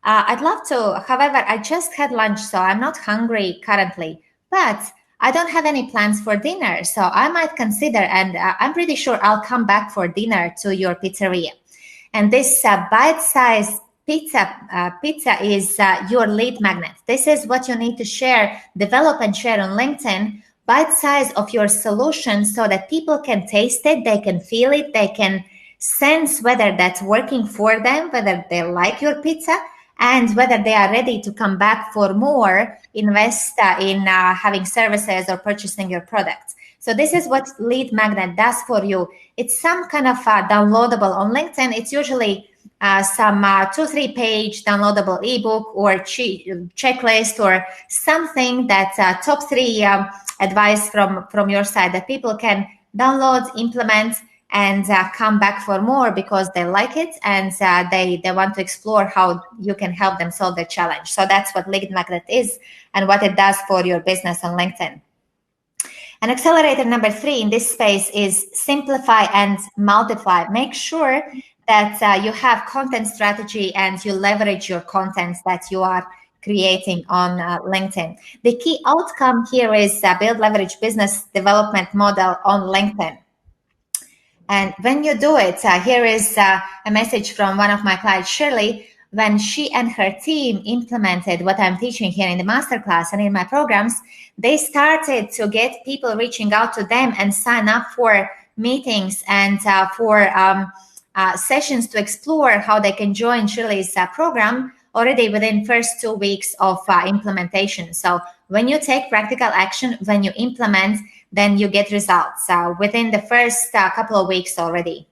"I'd love to. However, I just had lunch, so I'm not hungry currently. But I don't have any plans for dinner, so I might consider, and I'm pretty sure I'll come back for dinner to your pizzeria." And this bite-sized pizza is your lead magnet. This is what you need to share, develop and share on LinkedIn, bite size of your solution, so that people can taste it, they can feel it, they can sense whether that's working for them, whether they like your pizza, and whether they are ready to come back for more, invest in having services or purchasing your product. So this is what Lead Magnet does for you. It's some kind of downloadable on LinkedIn. It's usually some 2-3 page downloadable ebook or checklist or something that's top 3 advice from your side that people can download, implement, and come back for more because they like it and they want to explore how you can help them solve their challenge. So that's what Lead Magnet is and what it does for your business on LinkedIn. And accelerator number 3 in this space is simplify and multiply. Make sure that you have content strategy and you leverage your content that you are creating on LinkedIn. The key outcome here is build leverage business development model on LinkedIn. And when you do it, here is a message from one of my clients, Shirley. When she and her team implemented what I'm teaching here in the masterclass and in my programs, they started to get people reaching out to them and sign up for meetings and for sessions to explore how they can join Shirley's program already within first 2 weeks of implementation. So when you take practical action, when you implement, then you get results within the first couple of weeks already.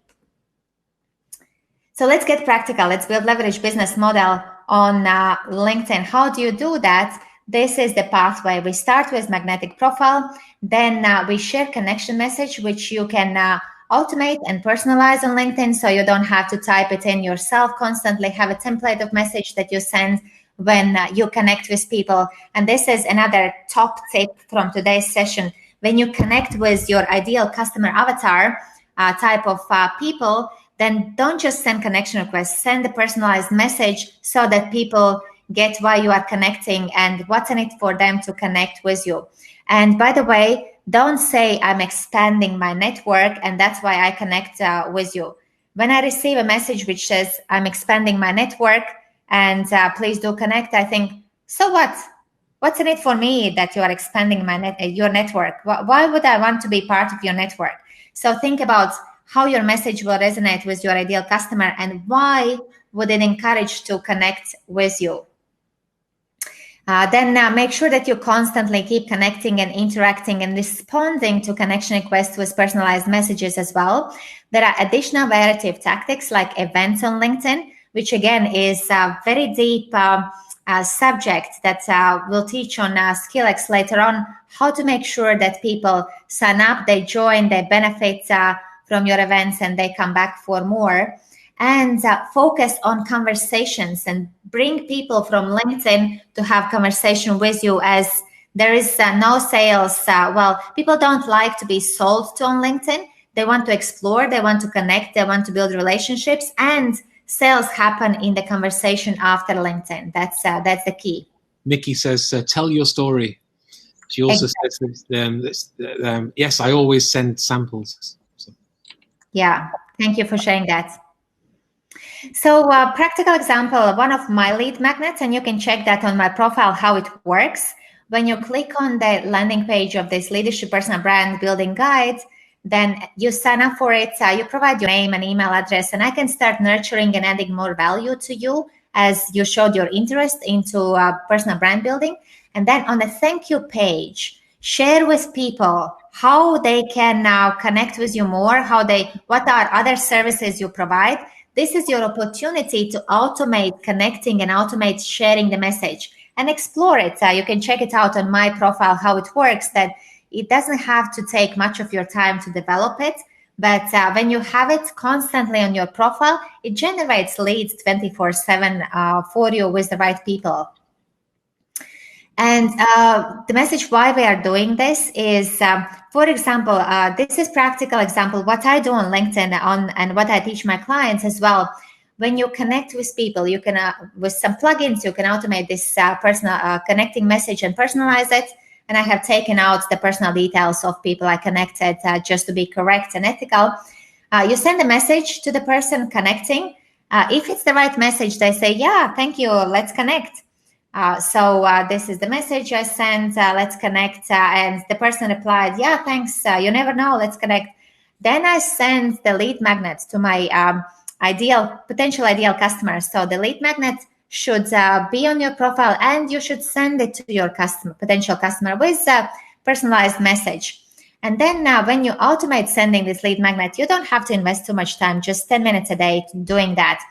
So let's get practical. Let's build leverage business model on LinkedIn. How do you do that? This is the pathway. We start with magnetic profile. Then we share connection message, which you can automate and personalize on LinkedIn. So you don't have to type it in yourself constantly. Have a template of message that you send when you connect with people. And this is another top tip from today's session. When you connect with your ideal customer avatar type of people, then don't just send connection requests, send a personalized message so that people get why you are connecting and what's in it for them to connect with you. And by the way, don't say I'm expanding my network and that's why I connect with you. When I receive a message which says I'm expanding my network and please do connect, I think, so what? What's in it for me that you are expanding your network? Why would I want to be part of your network? So think about how your message will resonate with your ideal customer and why would it encourage to connect with you. Then make sure that you constantly keep connecting and interacting and responding to connection requests with personalized messages as well. There are additional variety of tactics like events on LinkedIn, which again is a very deep subject that we'll teach on SkillX later on, how to make sure that people sign up, they join, they benefit from your events and they come back for more. And focus on conversations and bring people from LinkedIn to have conversation with you, as there is no sales. Well, people don't like to be sold to on LinkedIn. They want to explore, they want to connect, they want to build relationships, and sales happen in the conversation after LinkedIn. That's the key. Nikki says, tell your story. She also says, yes, I always send samples. So. Yeah, thank you for sharing that. So practical example, one of my lead magnets, and you can check that on my profile, how it works. When you click on the landing page of this leadership personal brand building guide, then you sign up for it. You provide your name and email address, and I can start nurturing and adding more value to you as you showed your interest into personal brand building. And then on the thank you page, share with people how they can now connect with you more, what are other services you provide. This is your opportunity to automate connecting and automate sharing the message and explore it. You can check it out on my profile, how it works, that it doesn't have to take much of your time to develop it. But when you have it constantly on your profile, it generates leads 24/7 for you with the right people. And the message why we are doing this is, for example, this is practical example, what I do on LinkedIn and what I teach my clients as well. When you connect with people, you can, with some plugins, you can automate this personal connecting message and personalize it. And I have taken out the personal details of people I connected just to be correct and ethical. You send a message to the person connecting. If it's the right message, they say, yeah, thank you, let's connect. So this is the message I sent, let's connect. And the person replied, yeah, thanks, you never know, let's connect. Then I send the lead magnet to my potential ideal customers. So the lead magnet should be on your profile, and you should send it to your potential customer with a personalized message. And then when you automate sending this lead magnet, you don't have to invest too much time, just 10 minutes a day doing that.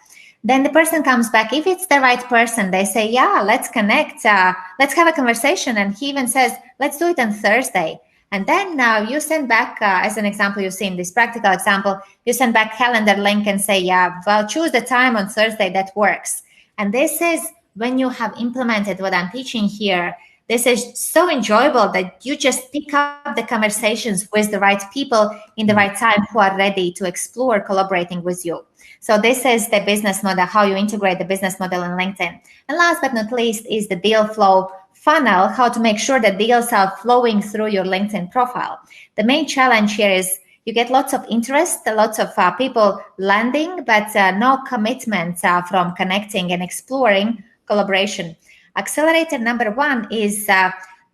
Then the person comes back. If it's the right person, they say, yeah, let's connect. Let's have a conversation. And he even says, let's do it on Thursday. And then you send back, as an example, you've seen this practical example, you send back calendar link and say, yeah, well, choose the time on Thursday that works. And this is when you have implemented what I'm teaching here. This is so enjoyable that you just pick up the conversations with the right people in the right time who are ready to explore collaborating with you. So this is the business model, how you integrate the business model in LinkedIn. And last but not least is the deal flow funnel, how to make sure that deals are flowing through your LinkedIn profile. The main challenge here is you get lots of interest, lots of people landing, but no commitment from connecting and exploring collaboration. Accelerator number 1 is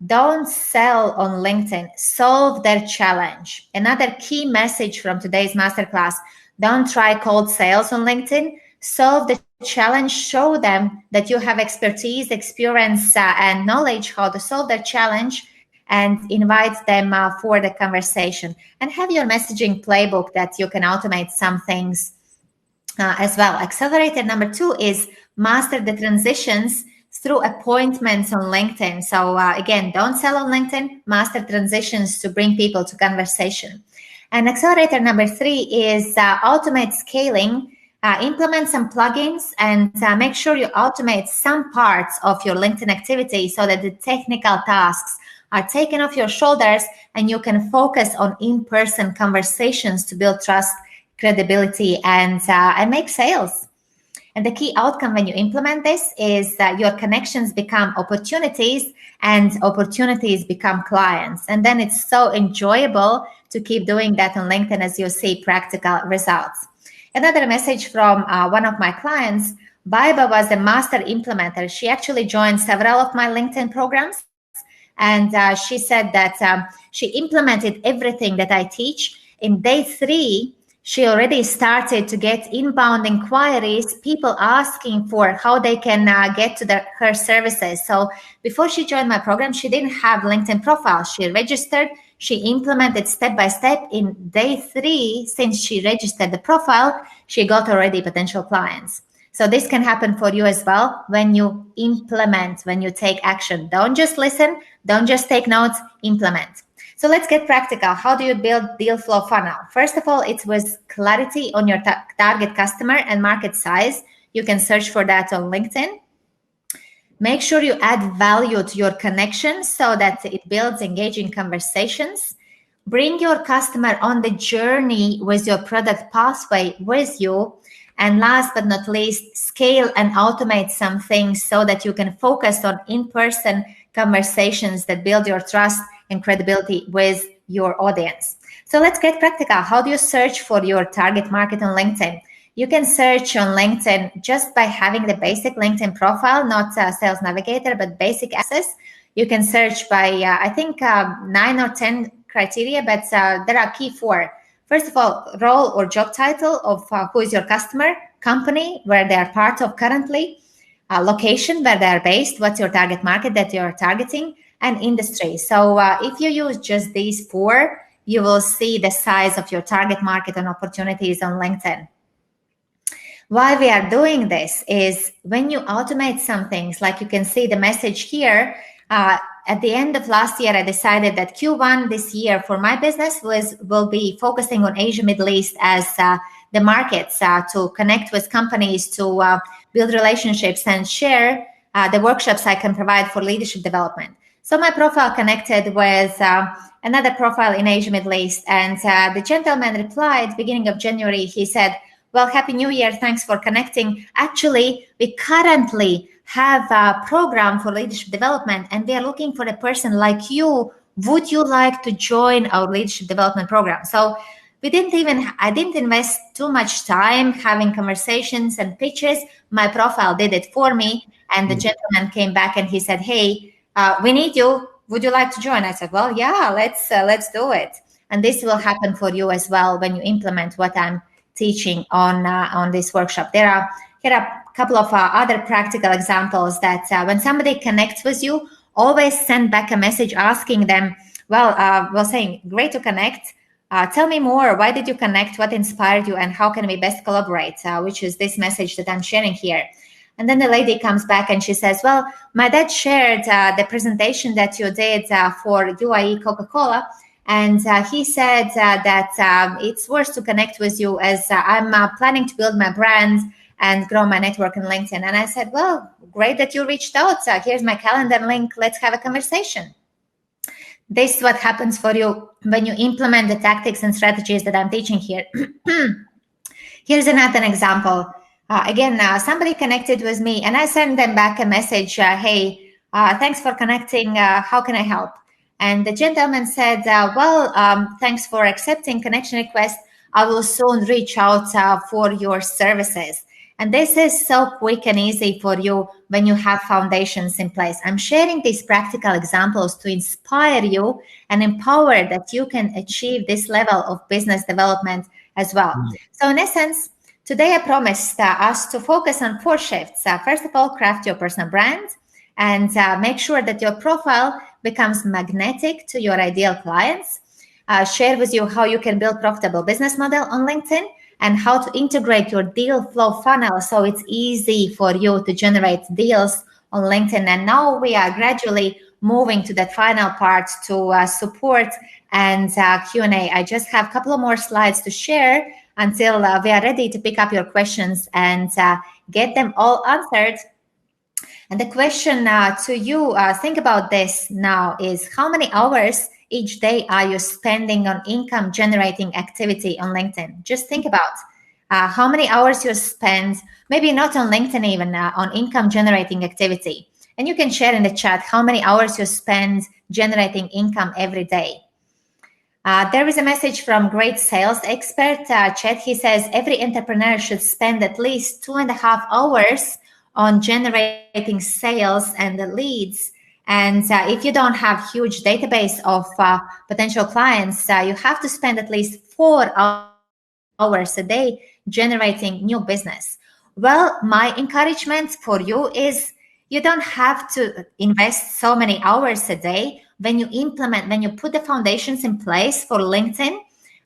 don't sell on LinkedIn, solve their challenge. Another key message from today's masterclass, don't try cold sales on LinkedIn, solve the challenge, show them that you have expertise, experience, and knowledge how to solve their challenge, and invite them for the conversation. And have your messaging playbook that you can automate some things as well. Accelerator number 2 is master the transitions through appointments on LinkedIn. So again, don't sell on LinkedIn, master transitions to bring people to conversation. And accelerator number 3 is automate scaling, implement some plugins, and make sure you automate some parts of your LinkedIn activity so that the technical tasks are taken off your shoulders and you can focus on in-person conversations to build trust, credibility, and make sales. And the key outcome when you implement this is that your connections become opportunities and opportunities become clients. And then it's so enjoyable to keep doing that on LinkedIn as you see practical results. Another message from one of my clients, Baiba was a master implementer. She actually joined several of my LinkedIn programs. And she said that she implemented everything that I teach. In day 3, she already started to get inbound inquiries, people asking for how they can get to her services. So before she joined my program, she didn't have LinkedIn profile. She registered, she implemented step by step. In day 3, since she registered the profile, she got already potential clients. So this can happen for you as well when you implement, when you take action. Don't just listen, don't just take notes, implement. So let's get practical. How do you build deal flow funnel? First of all, it's with clarity on your target customer and market size. You can search for that on LinkedIn. Make sure you add value to your connections so that it builds engaging conversations. Bring your customer on the journey with your product pathway with you. And last but not least, scale and automate some things so that you can focus on in-person conversations that build your trust and credibility with your audience. So let's get practical. How do you search for your target market on LinkedIn? You can search on LinkedIn just by having the basic LinkedIn profile, not Sales Navigator, but basic access. You can search by, I think, 9 or 10 criteria, but there are key 4. First of all, role or job title of who is your customer, company, where they are part of currently, location, where they are based, what's your target market that you're targeting, and industry. So if you use just these 4, you will see the size of your target market and opportunities on LinkedIn. Why we are doing this is when you automate some things, like you can see the message here, at the end of last year, I decided that Q1 this year for my business will be focusing on Asia, Middle East as the markets to connect with companies, to build relationships and share the workshops I can provide for leadership development. So my profile connected with another profile in Asia, Middle East. And the gentleman replied, beginning of January, he said, well, Happy New Year. Thanks for connecting. Actually, we currently have a program for leadership development, and we are looking for a person like you. Would you like to join our leadership development program? So I didn't invest too much time having conversations and pitches. My profile did it for me. And the gentleman came back and he said, hey, we need you. Would you like to join? I said, well, yeah, let's do it. And this will happen for you as well when you implement what I'm teaching on this workshop. Here are a couple of other practical examples that when somebody connects with you, always send back a message asking them, Well, saying, great to connect. Tell me more. Why did you connect? What inspired you? And how can we best collaborate? Which is this message that I'm sharing here. And then the lady comes back and she says, well, my dad shared the presentation that you did for UAE Coca-Cola. And he said that it's worth to connect with you as I'm planning to build my brand and grow my network in LinkedIn. And I said, well, great that you reached out. Here's my calendar link. Let's have a conversation. This is what happens for you when you implement the tactics and strategies that I'm teaching here. Here's another example. Again, somebody connected with me and I sent them back a message. Hey, thanks for connecting. How can I help? And the gentleman said, thanks for accepting connection request. I will soon reach out for your services. And this is so quick and easy for you when you have foundations in place. I'm sharing these practical examples to inspire you and empower that you can achieve this level of business development as well. So in essence, today I promised us to focus on 4 shifts. First of all, craft your personal brand and make sure that your profile becomes magnetic to your ideal clients. Share with you how you can build profitable business model on LinkedIn and how to integrate your deal flow funnel so it's easy for you to generate deals on LinkedIn. And now we are gradually moving to the final part to support and Q&A. I just have a couple of more slides to share until we are ready to pick up your questions and get them all answered. And the question to you, think about this now, is how many hours each day are you spending on income generating activity on LinkedIn? Just think about how many hours you spend, maybe not on LinkedIn even, on income generating activity. And you can share in the chat how many hours you spend generating income every day. There is a message from great sales expert, Chet. He says every entrepreneur should spend at least 2.5 hours on generating sales and the leads. And if you don't have huge database of potential clients, you have to spend at least 4 hours a day generating new business. Well, my encouragement for you is you don't have to invest so many hours a day when you put the foundations in place for LinkedIn.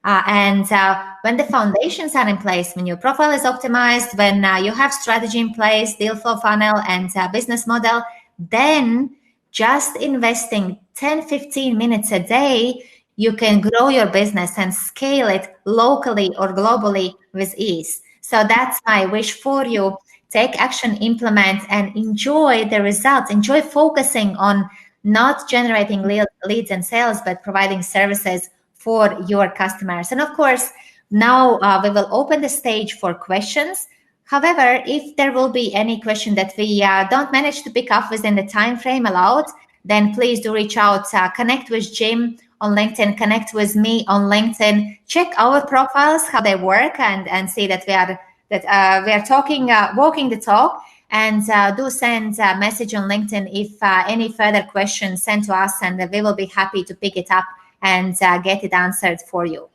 When the foundations are in place, when your profile is optimized, when you have strategy in place, deal flow funnel and business model, then just investing 10-15 minutes a day, you can grow your business and scale it locally or globally with ease. So that's my wish for you. Take action, implement, and enjoy the results. Enjoy focusing on not generating leads and sales, but providing services for your customers. And of course, now we will open the stage for questions. However, if there will be any question that we don't manage to pick up within the time frame allowed, then please do reach out, connect with Jim on LinkedIn, connect with me on LinkedIn, check our profiles, how they work, and see that we are talking, walking the talk. And do send a message on LinkedIn if any further questions sent to us, and we will be happy to pick it up and get it answered for you.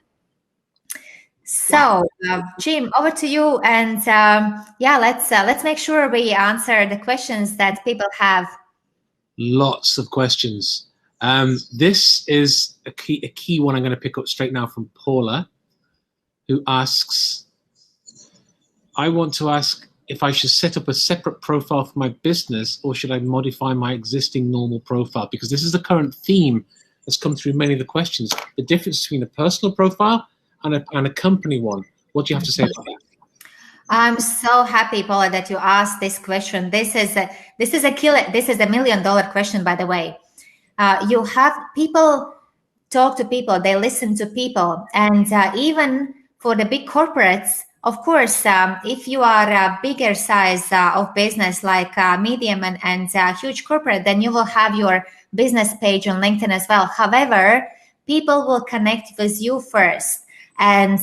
So, Jim, over to you. And let's make sure we answer the questions that people have. Lots of questions. This is a key one I'm going to pick up straight now from Paula, who asks, I want to ask if I should set up a separate profile for my business or should I modify my existing normal profile? Because this is the current theme that's come through many of the questions. The difference between a personal profile and a company one. What do you have to say about that? I'm so happy, Paula, that you asked this question. This is a killer. This is $1 million question, by the way. You have people talk to people, they listen to people, and even for the big corporates, of course, if you are a bigger size of business, like medium and huge corporate, then you will have your business page on LinkedIn as well. However, people will connect with you first. And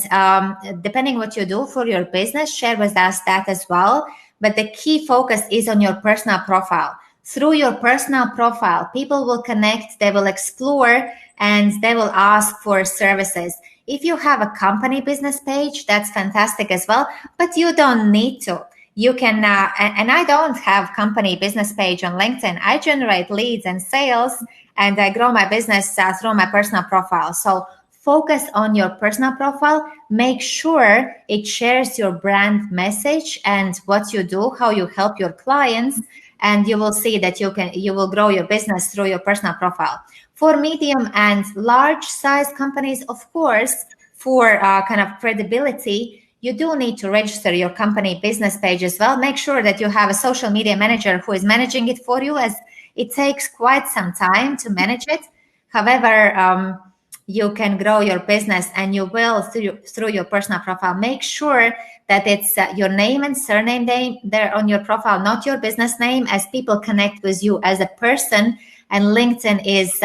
depending what you do for your business, share with us that as well. But the key focus is on your personal profile. Through your personal profile, people will connect, they will explore, and they will ask for services. If you have a company business page, that's fantastic as well, but you don't need to. you can, and I don't have company business page on LinkedIn. I generate leads and sales, and I grow my business through my personal profile. So focus on your personal profile. Make sure it shares your brand message and what you do, how you help your clients, and you will see that you will grow your business through your personal profile. For medium and large size companies, of course, for kind of credibility, you do need to register your company business page as well. Make sure that you have a social media manager who is managing it for you, as it takes quite some time to manage it. However, you can grow your business, and you will through your personal profile. Make sure that it's your name and surname name there on your profile, not your business name, as people connect with you as a person. And LinkedIn is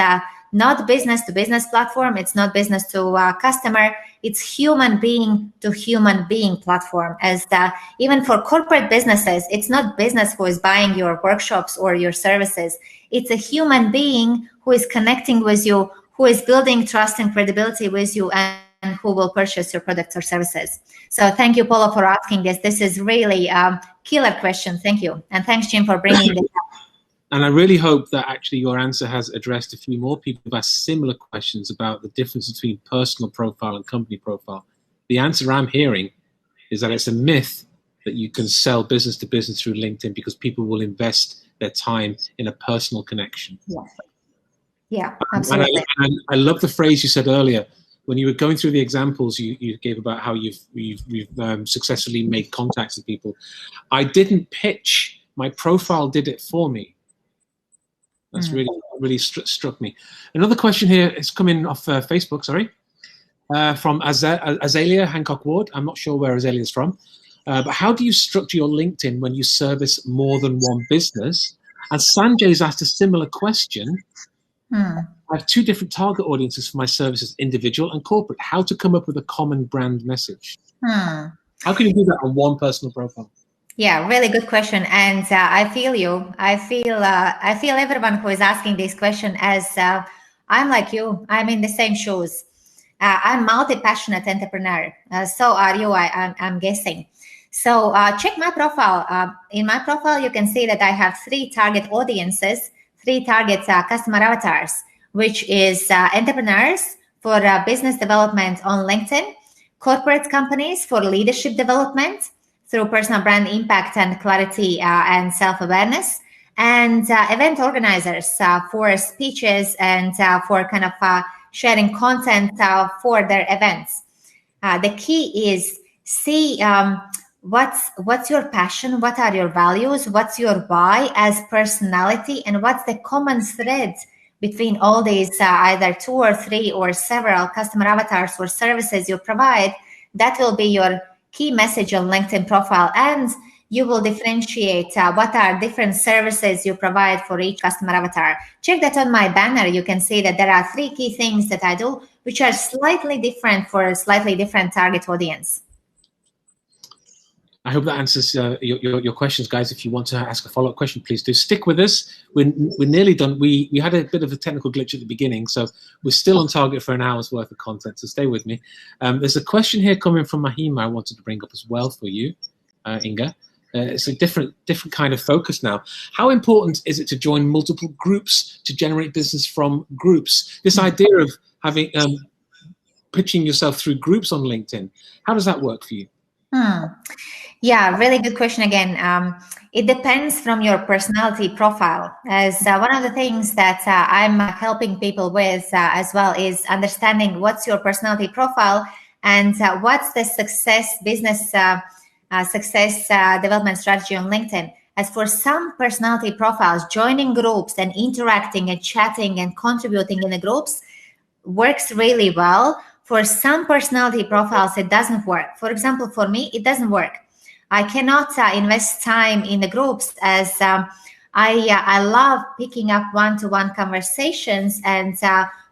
not business to business platform. It's not business to customer. It's human being to human being platform. As even for corporate businesses, it's not business who is buying your workshops or your services. It's a human being who is connecting with you, who is building trust and credibility with you, and who will purchase your products or services. So thank you, Paula, for asking this. This is really a killer question. Thank you. And thanks, Jim, for bringing this up. And I really hope that actually your answer has addressed a few more people who've asked similar questions about the difference between personal profile and company profile. The answer I'm hearing is that it's a myth that you can sell business to business through LinkedIn, because people will invest their time in a personal connection. Yeah, absolutely. And I love the phrase you said earlier when you were going through the examples you gave about how you've successfully made contacts with people. I didn't pitch. My profile did it for me. That's really struck me. Another question here is coming off Facebook, from Azalea Hancock Ward. I'm not sure where Azalea is from. But how do you structure your LinkedIn when you service more than one business? And Sanjay's asked a similar question. I have two different target audiences for my services, individual and corporate. How to come up with a common brand message? How can you do that on one personal profile? Yeah, really good question, and I feel you. I feel everyone who is asking this question, as I'm like you. I'm in the same shoes. I'm multi-passionate entrepreneur. So are you? I'm guessing. So check my profile. In my profile, you can see that I have 3 target audiences, 3 target customer avatars, which is entrepreneurs for business development on LinkedIn, corporate companies for leadership development through personal brand impact and clarity and self-awareness, and event organizers for speeches and for kind of sharing content for their events. The key is see what's your passion, what are your values, what's your why as personality, and what's the common thread between all these either 2 or 3 or several customer avatars or services you provide. That will be your key message on LinkedIn profile, and you will differentiate what are different services you provide for each customer avatar. Check that on my banner. You can see that there are 3 key things that I do, which are slightly different for a slightly different target audience. I hope that answers your questions, guys. If you want to ask a follow-up question, please do. Stick with us. We're nearly done. We had a bit of a technical glitch at the beginning, so we're still on target for an hour's worth of content, so stay with me. There's a question here coming from Mahima I wanted to bring up as well for you, Inga. It's a different kind of focus now. How important is it to join multiple groups to generate business from groups? This idea of having pitching yourself through groups on LinkedIn, how does that work for you? Yeah, really good question again. It depends from your personality profile. As one of the things that I'm helping people with as well is understanding what's your personality profile and what's the business success development strategy on LinkedIn. As for some personality profiles, joining groups and interacting and chatting and contributing in the groups works really well. For some personality profiles, it doesn't work. For example, for me, it doesn't work. I cannot invest time in the groups, as I love picking up one-to-one conversations and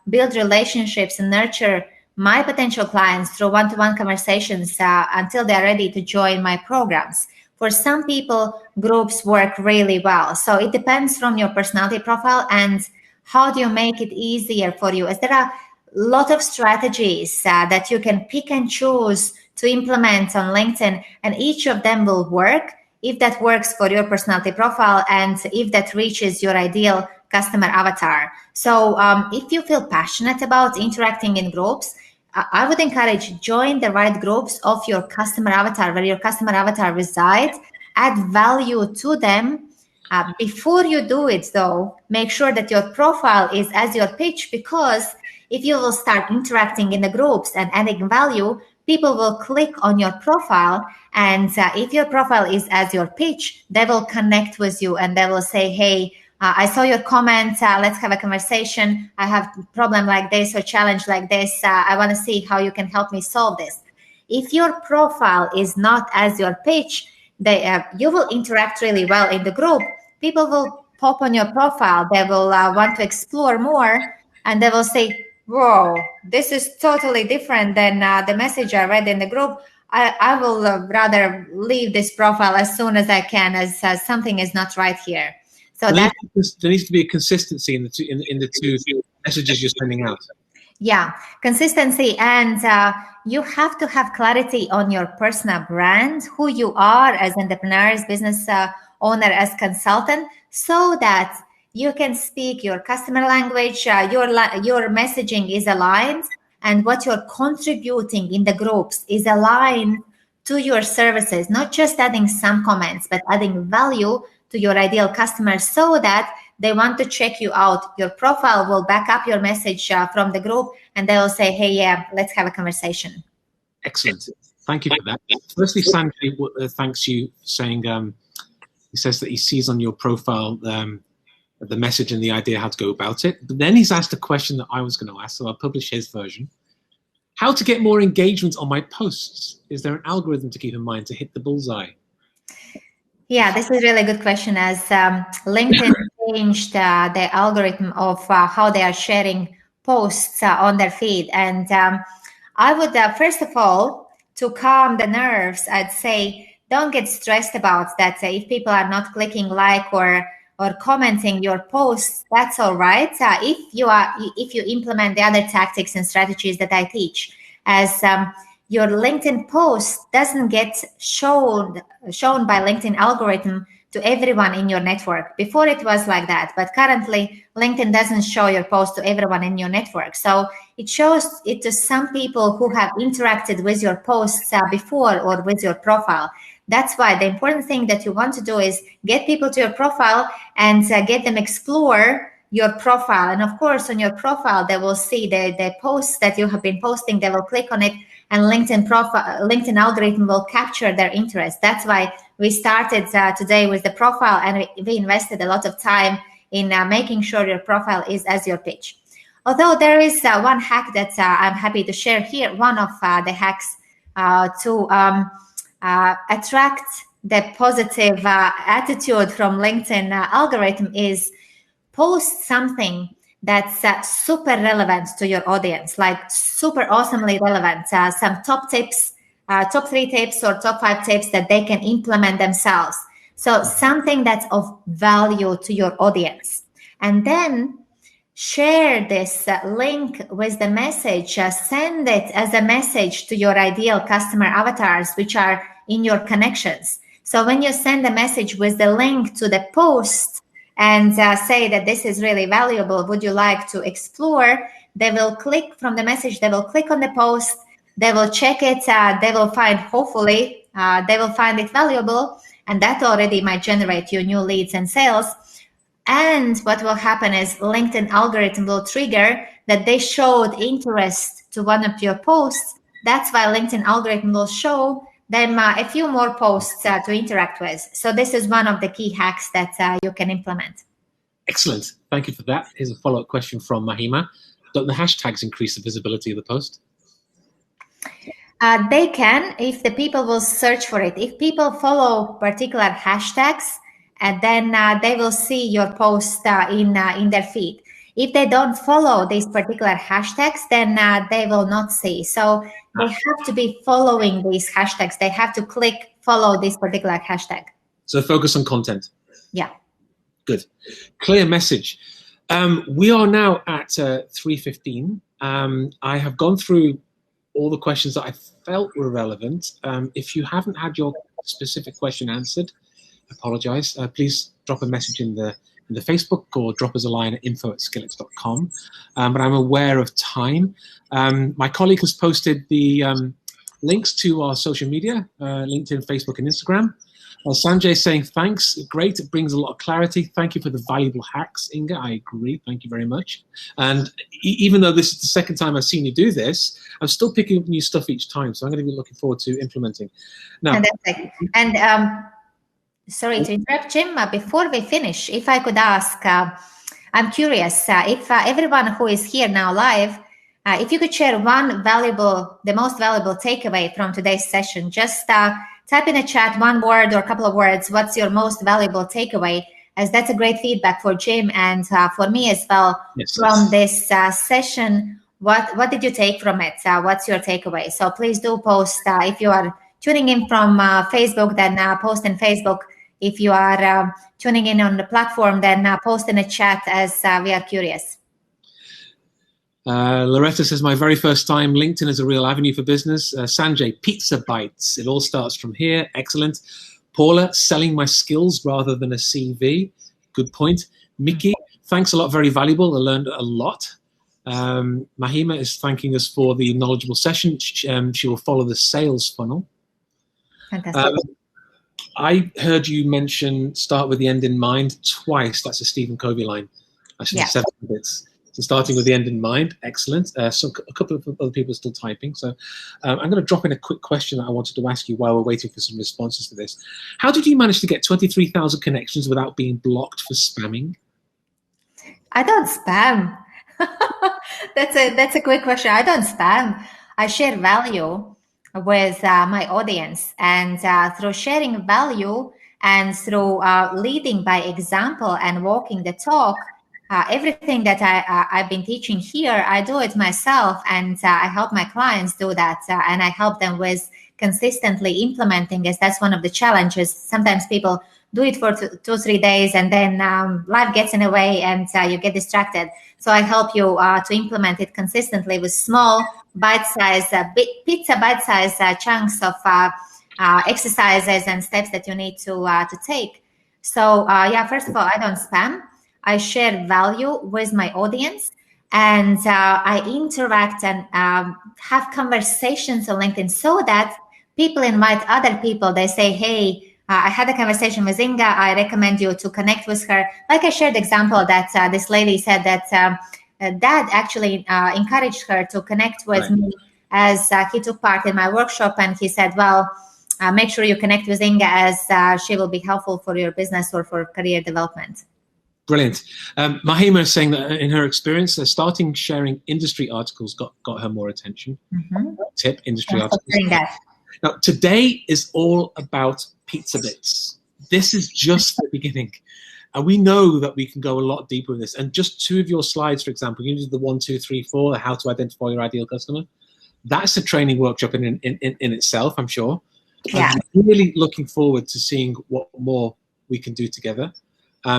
build relationships and nurture my potential clients through one-to-one conversations until they're ready to join my programs. For some people, groups work really well. So it depends from your personality profile and how do you make it easier for you. As there are a lot of strategies that you can pick and choose to implement on LinkedIn, and each of them will work. if that works for your personality profile and if that reaches your ideal customer avatar. So if you feel passionate about interacting in groups, I would encourage join the right groups of your customer avatar, where your customer avatar resides. Add value to them. Before you do it, though, make sure that your profile is as your pitch, because if you will start interacting in the groups and adding value, people will click on your profile. And if your profile is as your pitch, they will connect with you and they will say, hey, I saw your comment. Let's have a conversation. I have a problem like this or challenge like this. I want to see how you can help me solve this. If your profile is not as your pitch, you will interact really well in the group. People will pop on your profile. They will want to explore more, and they will say, whoa, this is totally different than the message I read in the group. I will rather leave this profile as soon as I can, as something is not right here. So there needs to be a consistency in the two messages you're sending out. Yeah, consistency, and you have to have clarity on your personal brand, who you are as entrepreneurs, business owner, as consultant, so that you can speak your customer language, your messaging is aligned, and what you're contributing in the groups is aligned to your services, not just adding some comments, but adding value to your ideal customers so that they want to check you out. Your profile will back up your message from the group, and they will say, hey, yeah, let's have a conversation. Excellent. Thank you for that. Firstly, Sanjay thanks you for saying, he says that he sees on your profile the message and the idea how to go about it. But then he's asked a question that I was going to ask, so I'll publish his version. How to get more engagement on my posts? Is there an algorithm to keep in mind to hit the bullseye? Yeah, this is a really good question, as LinkedIn changed the algorithm of how they are sharing posts on their feed. And I would, first of all, to calm the nerves, I'd say, don't get stressed about that. If people are not clicking like or commenting your posts, that's all right. If you implement the other tactics and strategies that I teach, as your LinkedIn post doesn't get shown by LinkedIn algorithm to everyone in your network. Before it was like that, but currently LinkedIn doesn't show your post to everyone in your network. So it shows it to some people who have interacted with your posts before or with your profile. That's why the important thing that you want to do is get people to your profile and get them explore your profile. And of course, on your profile, they will see the posts that you have been posting. They will click on it, and LinkedIn algorithm will capture their interest. That's why we started today with the profile, and we invested a lot of time in making sure your profile is as your pitch. Although there is one hack that I'm happy to share here. One of the hacks to attract the positive attitude from LinkedIn algorithm is post something that's super relevant to your audience, like super awesomely relevant. Some top tips, top 3 tips or top 5 tips that they can implement themselves. So something that's of value to your audience. And then share this link with the message, send it as a message to your ideal customer avatars, which are in your connections. So when you send a message with the link to the post and say that this is really valuable, would you like to explore? They will click from the message, they will click on the post, they will check it, they will find, hopefully, they will find it valuable, and that already might generate you new leads and sales. And what will happen is LinkedIn algorithm will trigger that they showed interest to one of your posts. That's why LinkedIn algorithm will show them a few more posts to interact with. So this is one of the key hacks that you can implement. Excellent. Thank you for that. Here's a follow-up question from Mahima. Don't the hashtags increase the visibility of the post? They can, if the people will search for it. If people follow particular hashtags, and then they will see your post in their feed. If they don't follow these particular hashtags, then they will not see. So they have to be following these hashtags. They have to click follow this particular hashtag. So focus on content. Yeah. Good. Clear message. We are now at 3:15. I have gone through all the questions that I felt were relevant. If you haven't had your specific question answered, apologize. Please drop a message in the Facebook or drop us a line at info@skillex.com. But I'm aware of time. My colleague has posted the links to our social media, LinkedIn, Facebook, and Instagram. Sanjay is saying, thanks, great, it brings a lot of clarity. Thank you for the valuable hacks, Inga. I agree, thank you very much. And even though this is the second time I've seen you do this, I'm still picking up new stuff each time, so I'm going to be looking forward to implementing. Now, fantastic. And sorry to interrupt, Jim, before we finish, if I could ask, I'm curious, if everyone who is here now live, if you could share the most valuable takeaway from today's session, just type in a chat one word or a couple of words. What's your most valuable takeaway? As that's a great feedback for Jim and for me as well. Yes, from this session. What did you take from it? What's your takeaway? So please do post. If you are tuning in from Facebook, then post in Facebook. If you are tuning in on the platform, then post in a chat as we are curious. Loretta says, my very first time, LinkedIn is a real avenue for business. Sanjay, pizza bites. It all starts from here. Excellent. Paula, selling my skills rather than a CV. Good point. Mickey, thanks a lot. Very valuable. I learned a lot. Mahima is thanking us for the knowledgeable session. She will follow the sales funnel. Fantastic. I heard you mention start with the end in mind twice. That's a Stephen Covey line. Actually, yeah. 7 bits. So starting with the end in mind, excellent. So a couple of other people are still typing. So I'm going to drop in a quick question that I wanted to ask you while we're waiting for some responses to this. How did you manage to get 23,000 connections without being blocked for spamming? I don't spam. That's a quick question. I don't spam. I share value with my audience, and through sharing value and through leading by example and walking the talk, everything that I've been teaching here, I do it myself, and I help my clients do that, and I help them with consistently implementing, as that's one of the challenges. Sometimes people do it for 2-3 days, and then life gets in the way and you get distracted. So I help you to implement it consistently with small bite-sized, pizza bite-sized chunks of exercises and steps that you need to take. So yeah, first of all, I don't spam. I share value with my audience, and I interact and have conversations on LinkedIn so that people invite other people. They say, hey, I had a conversation with Inga. I recommend you to connect with her. Like I shared the example that this lady said that dad actually encouraged her to connect with me as he took part in my workshop. And he said, well, make sure you connect with Inga as she will be helpful for your business or for career development. Brilliant. Mahima is saying that in her experience, starting sharing industry articles got her more attention. Tip, industry articles. Now, today is all about pizza bits. This is just the beginning. And we know that we can go a lot deeper in this. And just 2 of your slides, for example, you did the 1, 2, 3, 4, how to identify your ideal customer. That's a training workshop in itself, I'm sure. Yeah. I'm really looking forward to seeing what more we can do together.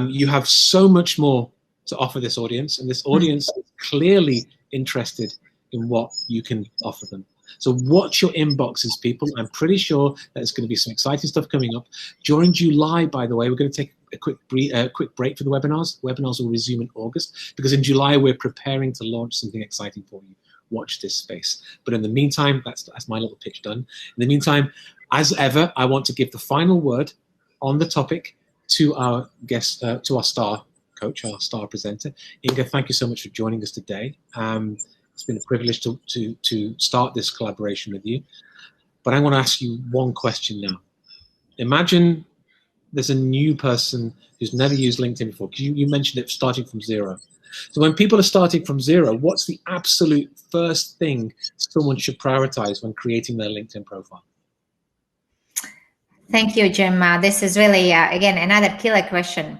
You have so much more to offer this audience, and this audience is clearly interested in what you can offer them. So watch your inboxes, people. I'm pretty sure there's going to be some exciting stuff coming up. During July, by the way, we're going to take a quick break for the webinars. Webinars will resume in August, because in July, we're preparing to launch something exciting for you. Watch this space. But in the meantime, that's my little pitch done. In the meantime, as ever, I want to give the final word on the topic to our guest, to our star coach, our star presenter. Inga, thank you so much for joining us today. It's been a privilege to start this collaboration with you. But I want to ask you one question now. Imagine there's a new person who's never used LinkedIn before, because you mentioned it starting from zero. So when people are starting from zero, what's the absolute first thing someone should prioritize when creating their LinkedIn profile? Thank you, Jim. This is really, again, another killer question.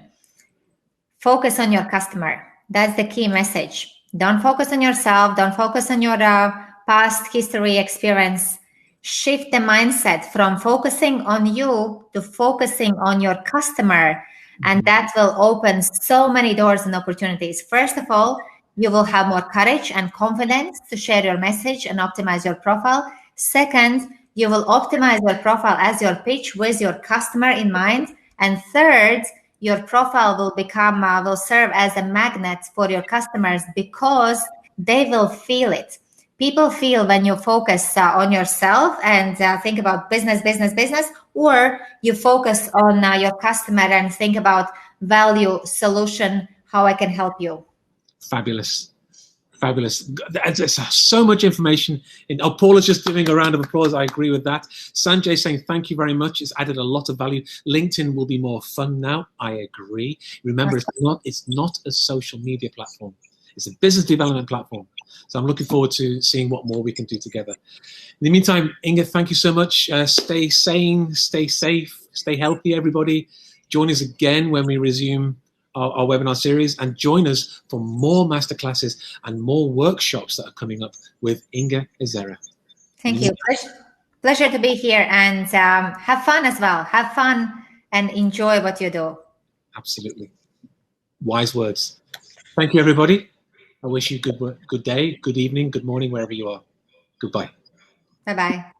Focus on your customer. That's the key message. Don't focus on yourself. Don't focus on your past history, experience. Shift the mindset from focusing on you to focusing on your customer. And that will open so many doors and opportunities. First of all, you will have more courage and confidence to share your message and optimize your profile. Second, you will optimize your profile as your pitch with your customer in mind. And third, your profile will serve as a magnet for your customers because they will feel it. People feel when you focus on yourself and think about business, or you focus on your customer and think about value, solution, how I can help you. Fabulous. Fabulous. There's so much information. Paula's just giving a round of applause. I agree with that. Sanjay saying thank you very much. It's added a lot of value. LinkedIn will be more fun now. I agree. Remember, it's not a social media platform. It's a business development platform. So I'm looking forward to seeing what more we can do together. In the meantime, Inga, thank you so much. Stay sane, stay safe, stay healthy, everybody. Join us again when we resume our webinar series, and join us for more masterclasses and more workshops that are coming up with Inga Ezera. Thank you. Pleasure to be here, and have fun as well. Have fun and enjoy what you do. Absolutely. Wise words. Thank you, everybody. I wish you good day, good evening, good morning, wherever you are. Goodbye. Bye-bye.